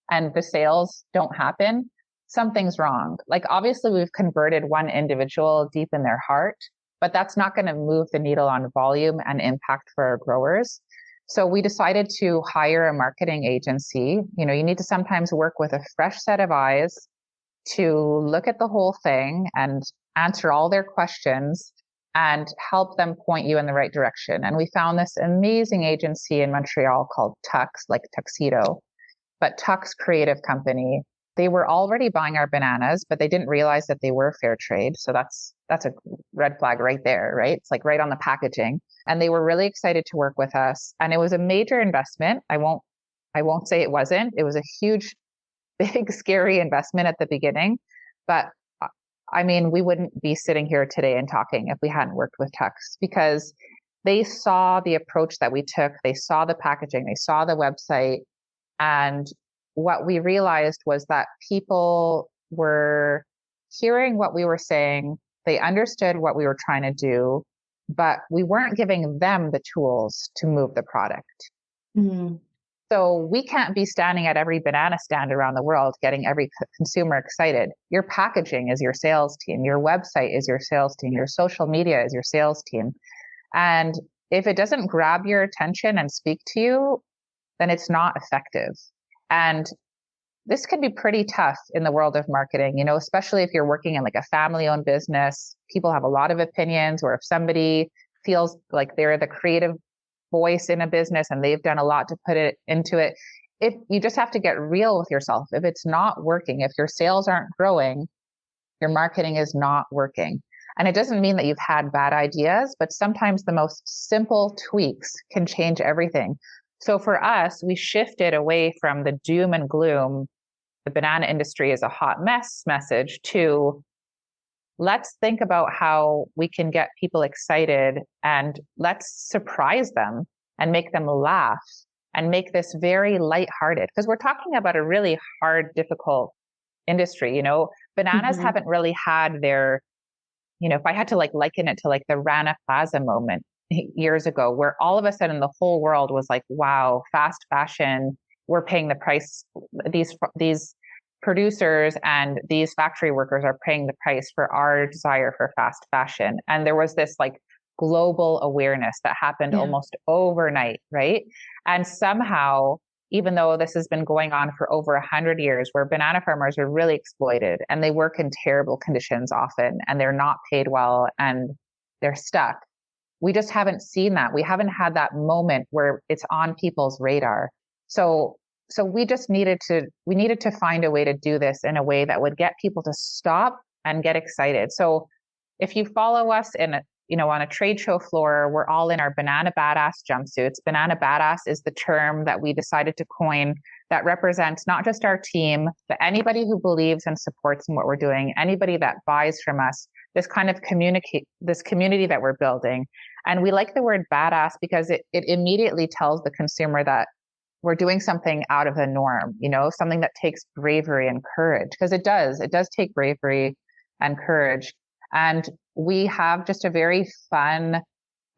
and the sales don't happen, something's wrong. Like, obviously we've converted one individual deep in their heart, but that's not going to move the needle on volume and impact for our growers. So we decided to hire a marketing agency. You need to sometimes work with a fresh set of eyes to look at the whole thing and answer all their questions and help them point you in the right direction. And we found this amazing agency in Montreal called Tux, like tuxedo, but Tux Creative Company. They were already buying our bananas, but they didn't realize that they were fair trade. So that's a red flag right there, right? It's like right on the packaging. And they were really excited to work with us. And it was a major investment. I won't say it wasn't. It was a huge, big, scary investment at the beginning. But I mean, we wouldn't be sitting here today and talking if we hadn't worked with Tux, because they saw the approach that we took. They saw the packaging, they saw the website. And what we realized was that people were hearing what we were saying. They understood what we were trying to do, but we weren't giving them the tools to move the product. Mm-hmm. So we can't be standing at every banana stand around the world getting every consumer excited. Your packaging is your sales team. Your website is your sales team. Your social media is your sales team. And if it doesn't grab your attention and speak to you, then it's not effective. And this can be pretty tough in the world of marketing, especially if you're working in like a family-owned business. People have a lot of opinions, or if somebody feels like they're the creative voice in a business and they've done a lot to put it into it. If you just have to get real with yourself, if it's not working, if your sales aren't growing, your marketing is not working. And it doesn't mean that you've had bad ideas, but sometimes the most simple tweaks can change everything. So for us, we shifted away from the doom and gloom, the banana industry is a hot mess message, to let's think about how we can get people excited, and let's surprise them and make them laugh and make this very lighthearted, because we're talking about a really hard, difficult industry. Bananas mm-hmm. haven't really had their, if I had to liken it to like the Rana Plaza moment years ago, where all of a sudden the whole world was like, wow, fast fashion, we're paying the price. These producers and these factory workers are paying the price for our desire for fast fashion. And there was this like global awareness that happened almost overnight, right? And somehow, even though this has been going on for over 100 years, where banana farmers are really exploited and they work in terrible conditions often, and they're not paid well and they're stuck, we just haven't seen that. We haven't had that moment where it's on people's radar. So we just needed to find a way to do this in a way that would get people to stop and get excited. So if you follow us on a trade show floor, we're all in our Banana Badass jumpsuits. Banana Badass is the term that we decided to coin that represents not just our team, but anybody who believes and supports in what we're doing, anybody that buys from us, this kind of this community that we're building. And we like the word badass because it immediately tells the consumer that we're doing something out of the norm, something that takes bravery and courage, because it does take bravery and courage. And we have just a very fun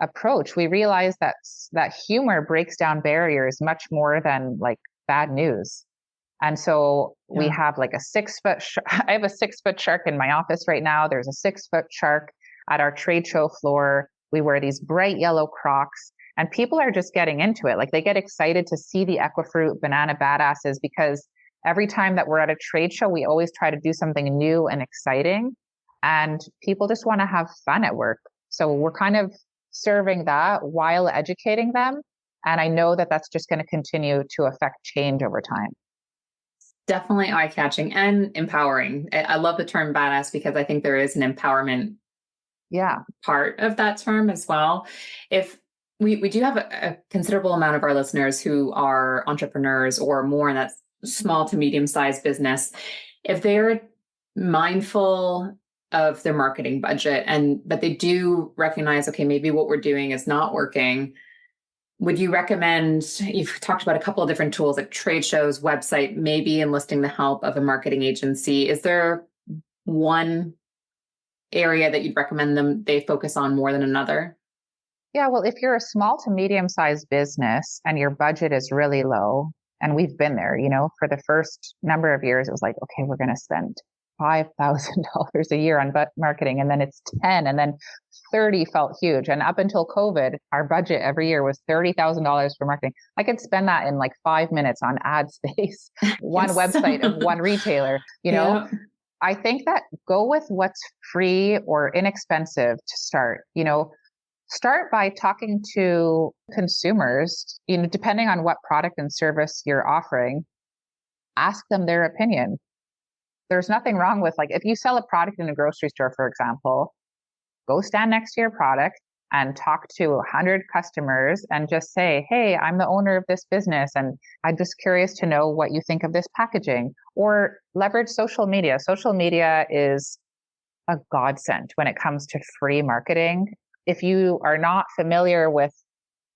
approach. We realize that humor breaks down barriers much more than like bad news. And so we have like a 6-foot, I have a 6-foot shark in my office right now. There's a 6-foot shark at our trade show floor. We wear these bright yellow Crocs, and people are just getting into it. Like they get excited to see the Equifruit banana badasses, because every time that we're at a trade show, we always try to do something new and exciting, and people just want to have fun at work. So we're kind of serving that while educating them. And I know that that's just going to continue to affect change over time. Definitely eye-catching and empowering. I love the term badass because I think there is an empowerment part of that term as well. If we do have a considerable amount of our listeners who are entrepreneurs or more in that small to medium-sized business, if they're mindful of their marketing budget but they do recognize, okay, maybe what we're doing is not working, would you recommend, you've talked about a couple of different tools like trade shows, website, maybe enlisting the help of a marketing agency. Is there one area that you'd recommend they focus on more than another? Yeah, well, if you're a small to medium-sized business and your budget is really low, and we've been there, for the first number of years, it was like, okay, we're going to spend $5,000 a year on marketing, and then it's 10, and then 30 felt huge. And up until COVID, our budget every year was $30,000 for marketing. I could spend that in like 5 minutes on ad space, one website of one retailer, I think that go with what's free or inexpensive to start, start by talking to consumers, depending on what product and service you're offering, ask them their opinion. There's nothing wrong with, like, if you sell a product in a grocery store, for example, go stand next to your product and talk to 100 customers and just say, hey, I'm the owner of this business, and I'm just curious to know what you think of this packaging. Or leverage social media. Social media is a godsend when it comes to free marketing. If you are not familiar with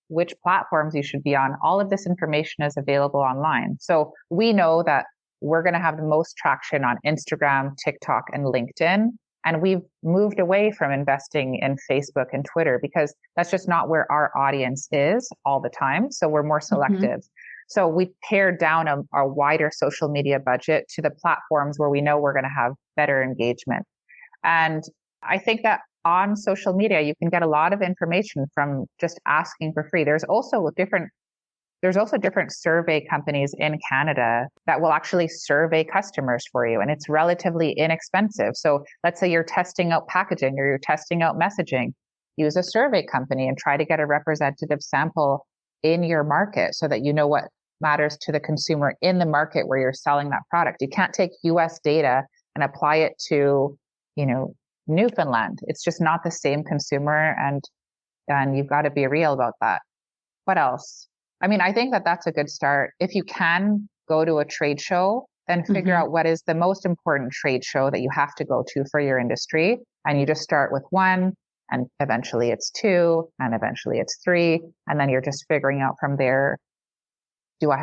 which platforms you should be on, all of this information is available online. So we know that we're going to have the most traction on Instagram, TikTok, and LinkedIn. And we've moved away from investing in Facebook and Twitter because that's just not where our audience is all the time. So we're more selective. Mm-hmm. So we pared down a wider social media budget to the platforms where we know we're going to have better engagement. And I think that on social media, you can get a lot of information from just asking for free. There's also different survey companies in Canada that will actually survey customers for you, and it's relatively inexpensive. So let's say you're testing out packaging or you're testing out messaging, use a survey company and try to get a representative sample in your market so that you know what matters to the consumer in the market where you're selling that product. You can't take US data and apply it to, Newfoundland. It's just not the same consumer, and you've got to be real about that. What else? I mean, I think that that's a good start. If you can go to a trade show, then figure out what is the most important trade show that you have to go to for your industry. And you just start with one, and eventually it's 2, and eventually it's 3. And then you're just figuring out from there,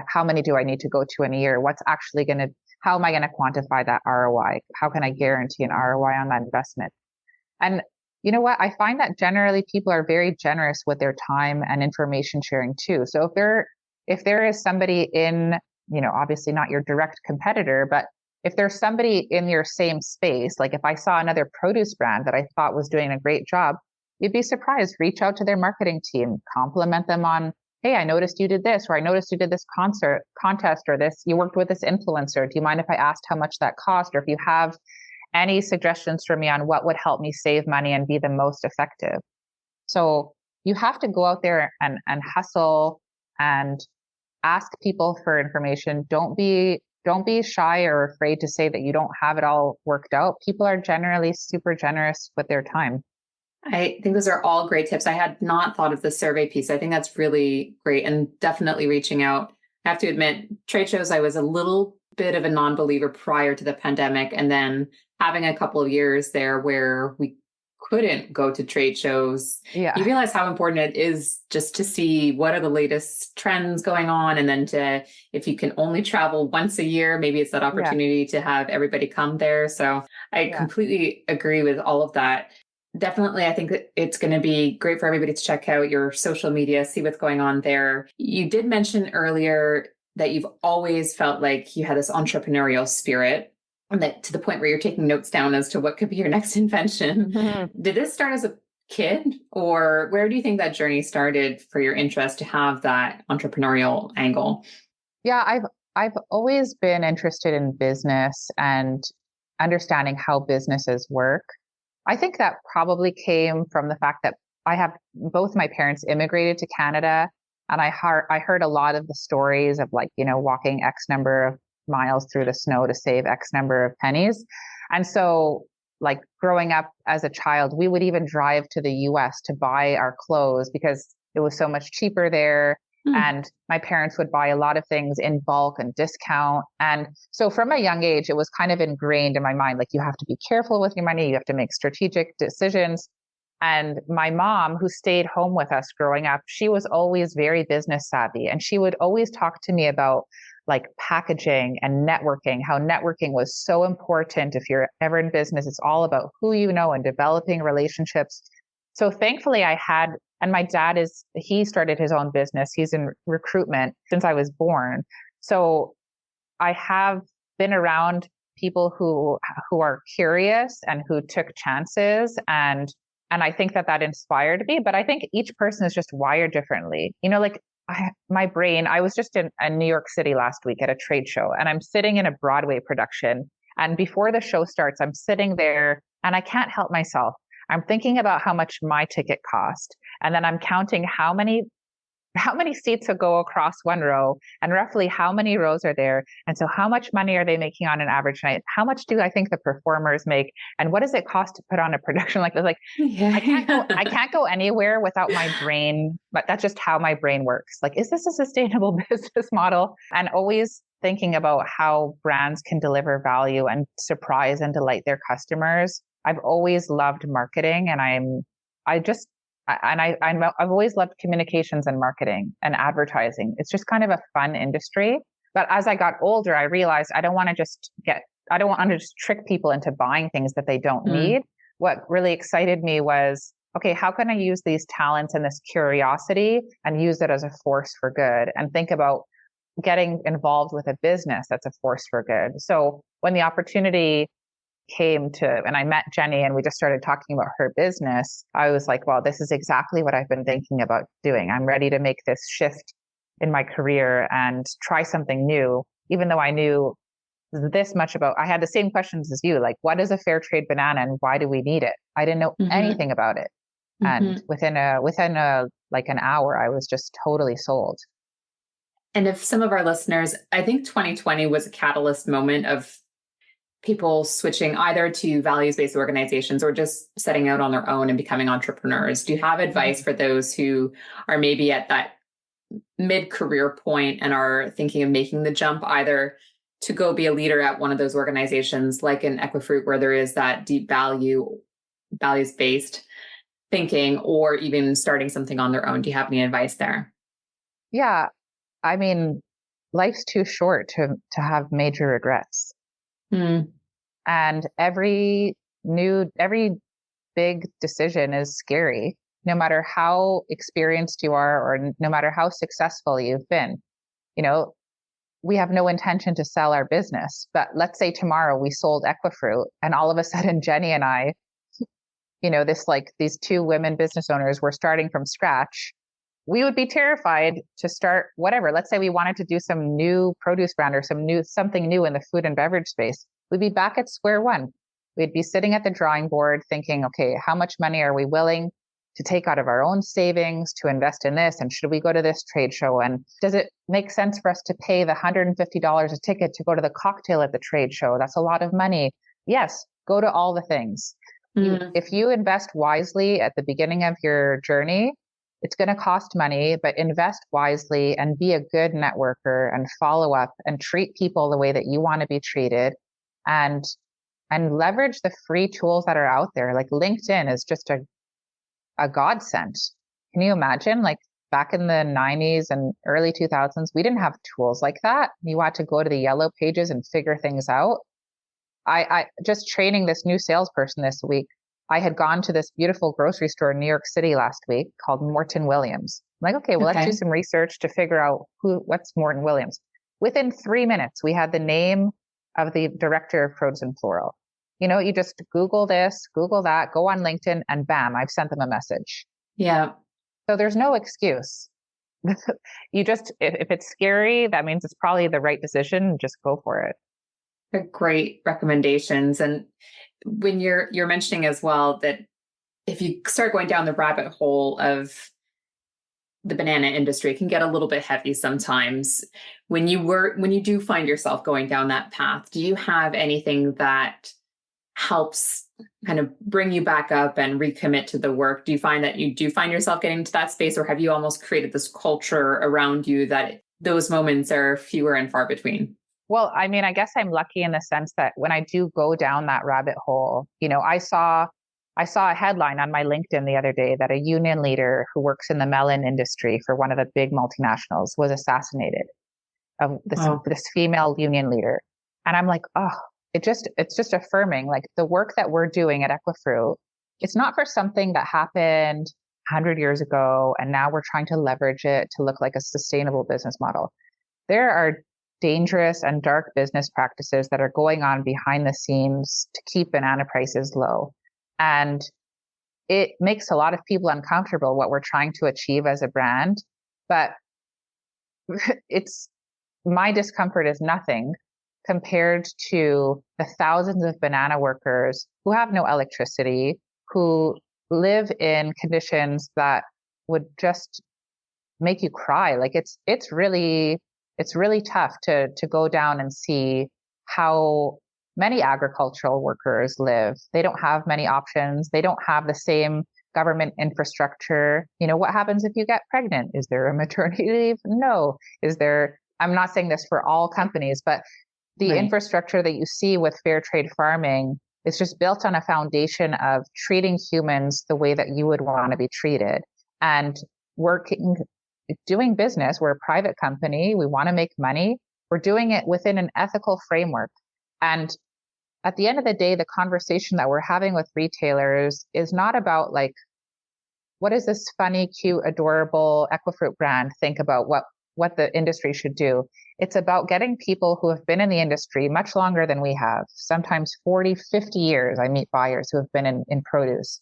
how many do I need to go to in a year? How am I going to quantify that ROI? How can I guarantee an ROI on that investment? And you know what? I find that generally people are very generous with their time and information sharing too. So if there is somebody in, obviously not your direct competitor, but if there's somebody in your same space, like if I saw another produce brand that I thought was doing a great job, you'd be surprised. Reach out to their marketing team, compliment them on, hey, I noticed you did this, or I noticed you did this contest, or you worked with this influencer. Do you mind if I asked how much that cost? Or if you have any suggestions for me on what would help me save money and be the most effective. So you have to go out there and hustle and ask people for information. Don't be shy or afraid to say that you don't have it all worked out. People are generally super generous with their time. I think those are all great tips. I had not thought of the survey piece. I think that's really great, and definitely reaching out. I have to admit, trade shows, I was a little bit of a non-believer prior to the pandemic, and then having a couple of years there where we couldn't go to trade shows, Yeah. you realize how important it is just to see what are the latest trends going on. And then if you can only travel once a year, maybe it's that Yeah. opportunity to have everybody come there. So I Yeah. completely agree with all of that. Definitely, I think that it's going to be great for everybody to check out your social media, see what's going on there. You did mention earlier that you've always felt like you had this entrepreneurial spirit, and that to the point where you're taking notes down as to what could be your next invention. Mm-hmm. Did this start as a kid, or where do you think that journey started for your interest to have that entrepreneurial angle? Yeah, I've always been interested in business and understanding how businesses work. I think that probably came from the fact that I have both my parents immigrated to Canada, and I heard a lot of the stories of, like, walking X number of miles through the snow to save X number of pennies. And so, like, growing up as a child, we would even drive to the US to buy our clothes because it was so much cheaper there. And my parents would buy a lot of things in bulk and discount. And so from a young age, it was kind of ingrained in my mind, like, you have to be careful with your money. You have to make strategic decisions. And my mom, who stayed home with us growing up, she was always very business savvy. And she would always talk to me about, like, packaging and networking, how networking was so important. If you're ever in business, it's all about who you know and developing relationships. So thankfully and my dad he started his own business. He's in recruitment since I was born. So I have been around people who are curious and who took chances, and I think that inspired me. But I think each person is just wired differently. Like, my brain, I was just in New York City last week at a trade show, and I'm sitting in a Broadway production. And before the show starts, I'm sitting there and I can't help myself. I'm thinking about how much my ticket cost. And then I'm counting how many seats will go across one row, and roughly how many rows are there. And so how much money are they making on an average night? How much do I think the performers make? And what does it cost to put on a production like this? Like, Yeah. I can't go anywhere without my brain, but that's just how my brain works. Like, is this a sustainable business model? And always thinking about how brands can deliver value and surprise and delight their customers. I've always loved marketing, and I've always loved communications and marketing and advertising. It's just kind of a fun industry. But as I got older, I realized I don't want to just trick people into buying things that they don't need. What really excited me was, okay, how can I use these talents and this curiosity and use it as a force for good, and think about getting involved with a business that's a force for good. So when the opportunity and I met Jenny and we just started talking about her business, I was like, well, this is exactly what I've been thinking about doing. I'm ready to make this shift in my career and try something new, even though I knew this much I had the same questions as you, like, what is a fair trade banana and why do we need it? I didn't know anything about it. And within like an hour, I was just totally sold. And if some of our listeners, I think 2020 was a catalyst moment of people switching either to values-based organizations or just setting out on their own and becoming entrepreneurs. Do you have advice for those who are maybe at that mid-career point and are thinking of making the jump, either to go be a leader at one of those organizations like an Equifruit, where there is that deep values-based thinking, or even starting something on their own? Do you have any advice there? Yeah. I mean, life's too short to have major regrets. And every big decision is scary, no matter how experienced you are or no matter how successful you've been. We have no intention to sell our business, but let's say tomorrow we sold Equifruit, and all of a sudden Jenny and I, these two women business owners were starting from scratch. We would be terrified to start whatever. Let's say we wanted to do some new produce brand or something new in the food and beverage space. We'd be back at square one. We'd be sitting at the drawing board thinking, okay, how much money are we willing to take out of our own savings to invest in this? And should we go to this trade show? And does it make sense for us to pay the $150 a ticket to go to the cocktail at the trade show? That's a lot of money. Yes, go to all the things. If you invest wisely at the beginning of your journey, it's going to cost money, but invest wisely and be a good networker and follow up and treat people the way that you want to be treated. And and leverage the free tools that are out there. Like LinkedIn is just a godsend. Can you imagine? Like back in the 90s and early 2000s, we didn't have tools like that. You had to go to the yellow pages and figure things out. I just training this new salesperson this week. I had gone to this beautiful grocery store in New York City last week called Morton Williams. I'm like, okay, well, let's do some research to figure out what's Morton Williams. Within 3 minutes, we had the name of the director of Frozen Floral. You just Google this, Google that, go on LinkedIn, and bam, I've sent them a message. Yeah. So there's no excuse. If it's scary, that means it's probably the right decision. Just go for it. Great recommendations. And when you're mentioning as well that if you start going down the rabbit hole of the banana industry, it can get a little bit heavy sometimes. When you do find yourself going down that path, do you have anything that helps kind of bring you back up and recommit to the work? Do you find that you do find yourself getting to that space, or have you almost created this culture around you that those moments are fewer and far between? Well, I mean, I guess I'm lucky in the sense that when I do go down that rabbit hole, I saw a headline on my LinkedIn the other day that a union leader who works in the melon industry for one of the big multinationals was assassinated. This female union leader. And I'm like, oh, it's just affirming, like the work that we're doing at Equifruit, it's not for something that happened 100 years ago and now we're trying to leverage it to look like a sustainable business model. There are dangerous and dark business practices that are going on behind the scenes to keep banana prices low. And it makes a lot of people uncomfortable what we're trying to achieve as a brand. But my discomfort is nothing compared to the thousands of banana workers who have no electricity, who live in conditions that would just make you cry. Like it's really tough to go down and see how many agricultural workers live. They don't have many options. They don't have the same government infrastructure. What happens if you get pregnant? Is there a maternity leave? No. I'm not saying this for all companies, but the infrastructure that you see with fair trade farming is just built on a foundation of treating humans the way that you would want to be treated and doing business. We're a private company. We want to make money. We're doing it within an ethical framework. And at the end of the day, the conversation that we're having with retailers is not about like, what does this funny, cute, adorable Equifruit brand think about what the industry should do? It's about getting people who have been in the industry much longer than we have, sometimes 40, 50 years. I meet buyers who have been in produce.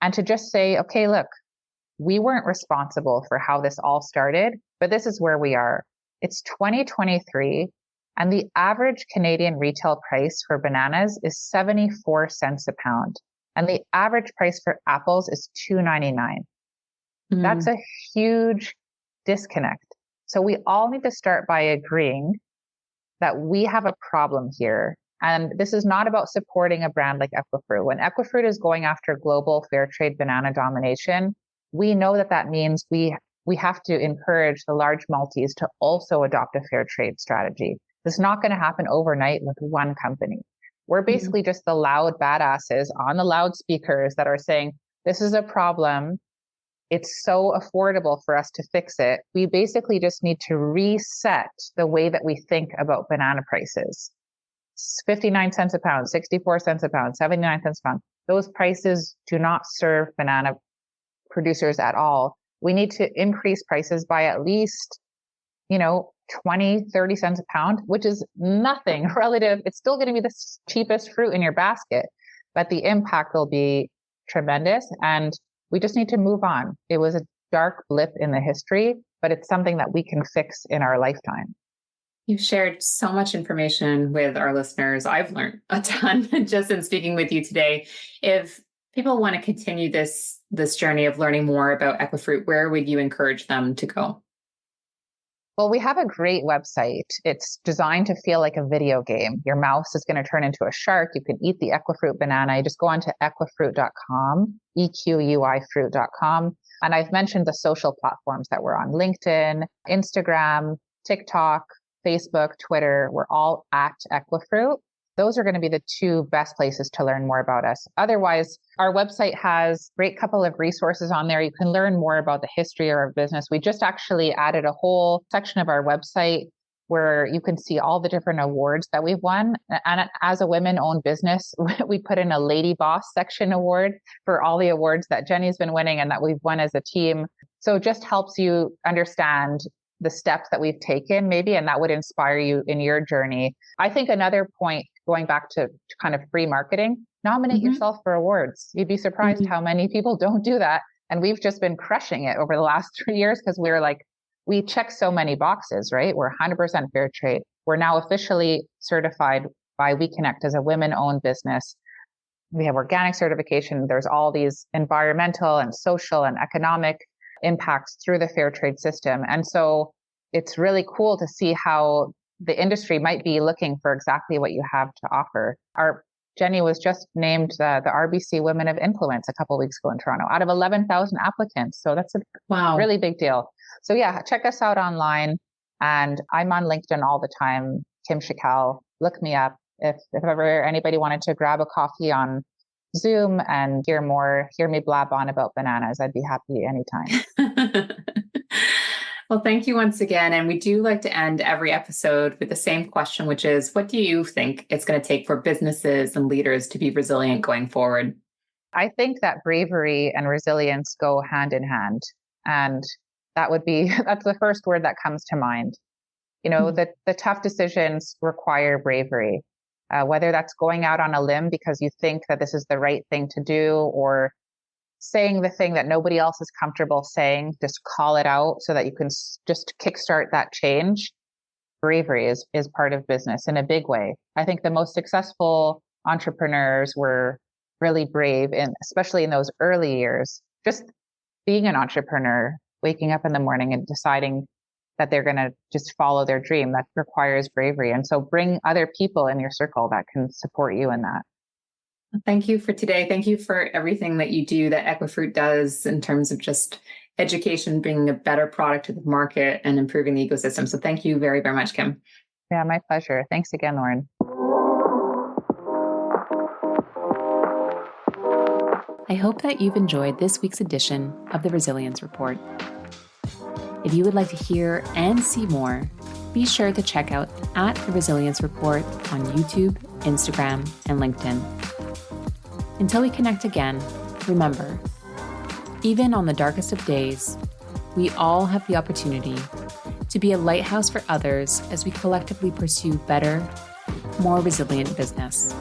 And to just say, okay, look, we weren't responsible for how this all started, but this is where we are. It's 2023, and the average Canadian retail price for bananas is 74 cents a pound. And the average price for apples is $2.99. That's a huge disconnect. So we all need to start by agreeing that we have a problem here. And this is not about supporting a brand like Equifruit. When Equifruit is going after Global Fairtrade Banana Domination, we know that means we have to encourage the large multis to also adopt a fair trade strategy. It's not going to happen overnight with one company. We're basically just the loud badasses on the loudspeakers that are saying, this is a problem. It's so affordable for us to fix it. We basically just need to reset the way that we think about banana prices. 59 cents a pound, 64 cents a pound, 79 cents a pound. Those prices do not serve banana producers at all. We need to increase prices by at least, 20, 30 cents a pound, which is nothing relative. It's still going to be the cheapest fruit in your basket, but the impact will be tremendous. And we just need to move on. It was a dark blip in the history, but it's something that we can fix in our lifetime. You've shared so much information with our listeners. I've learned a ton just in speaking with you today. If people want to continue this journey of learning more about Equifruit, where would you encourage them to go? Well, we have a great website. It's designed to feel like a video game. Your mouse is going to turn into a shark. You can eat the Equifruit banana. You just go on to equifruit.com, equifruit.com. And I've mentioned the social platforms that we're on: LinkedIn, Instagram, TikTok, Facebook, Twitter. We're all at Equifruit. Those are going to be the two best places to learn more about us. Otherwise, our website has a great couple of resources on there. You can learn more about the history of our business. We just actually added a whole section of our website where you can see all the different awards that we've won. And as a women-owned business, we put in a Lady Boss section award for all the awards that Jenny's been winning and that we've won as a team. So it just helps you understand the steps that we've taken maybe, and that would inspire you in your journey. I think another point, going back to kind of free marketing, nominate yourself for awards. You'd be surprised how many people don't do that. And we've just been crushing it over the last 3 years because we're like, we check so many boxes, right? We're 100% fair trade. We're now officially certified by WeConnect as a women-owned business. We have organic certification. There's all these environmental and social and economic impacts through the fair trade system. And so it's really cool to see how the industry might be looking for exactly what you have to offer. Jenny was just named the RBC Women of Influence a couple of weeks ago in Toronto out of 11,000 applicants. So that's a really big deal. So yeah, check us out online. And I'm on LinkedIn all the time, Kim Chackal. Look me up. If ever anybody wanted to grab a coffee on Zoom and hear me blab on about bananas, I'd be happy anytime. Well, thank you once again. And we do like to end every episode with the same question, which is, what do you think it's going to take for businesses and leaders to be resilient going forward? I think that bravery and resilience go hand in hand. And that's the first word that comes to mind. You know, the tough decisions require bravery, whether that's going out on a limb because you think that this is the right thing to do, or saying the thing that nobody else is comfortable saying, just call it out so that you can just kickstart that change. Bravery is part of business in a big way. I think the most successful entrepreneurs were really brave, and especially in those early years, just being an entrepreneur, waking up in the morning and deciding that they're going to just follow their dream. That requires bravery. And so bring other people in your circle that can support you in that. Thank you for today. Thank you for everything that you do, that Equifruit does in terms of just education, bringing a better product to the market and improving the ecosystem. So thank you very, very much, Kim. Yeah, my pleasure. Thanks again, Lauren. I hope that you've enjoyed this week's edition of the Resilience Report. If you would like to hear and see more, be sure to check out @The Resilience Report on YouTube, Instagram, and LinkedIn. Until we connect again, remember, even on the darkest of days, we all have the opportunity to be a lighthouse for others as we collectively pursue better, more resilient business.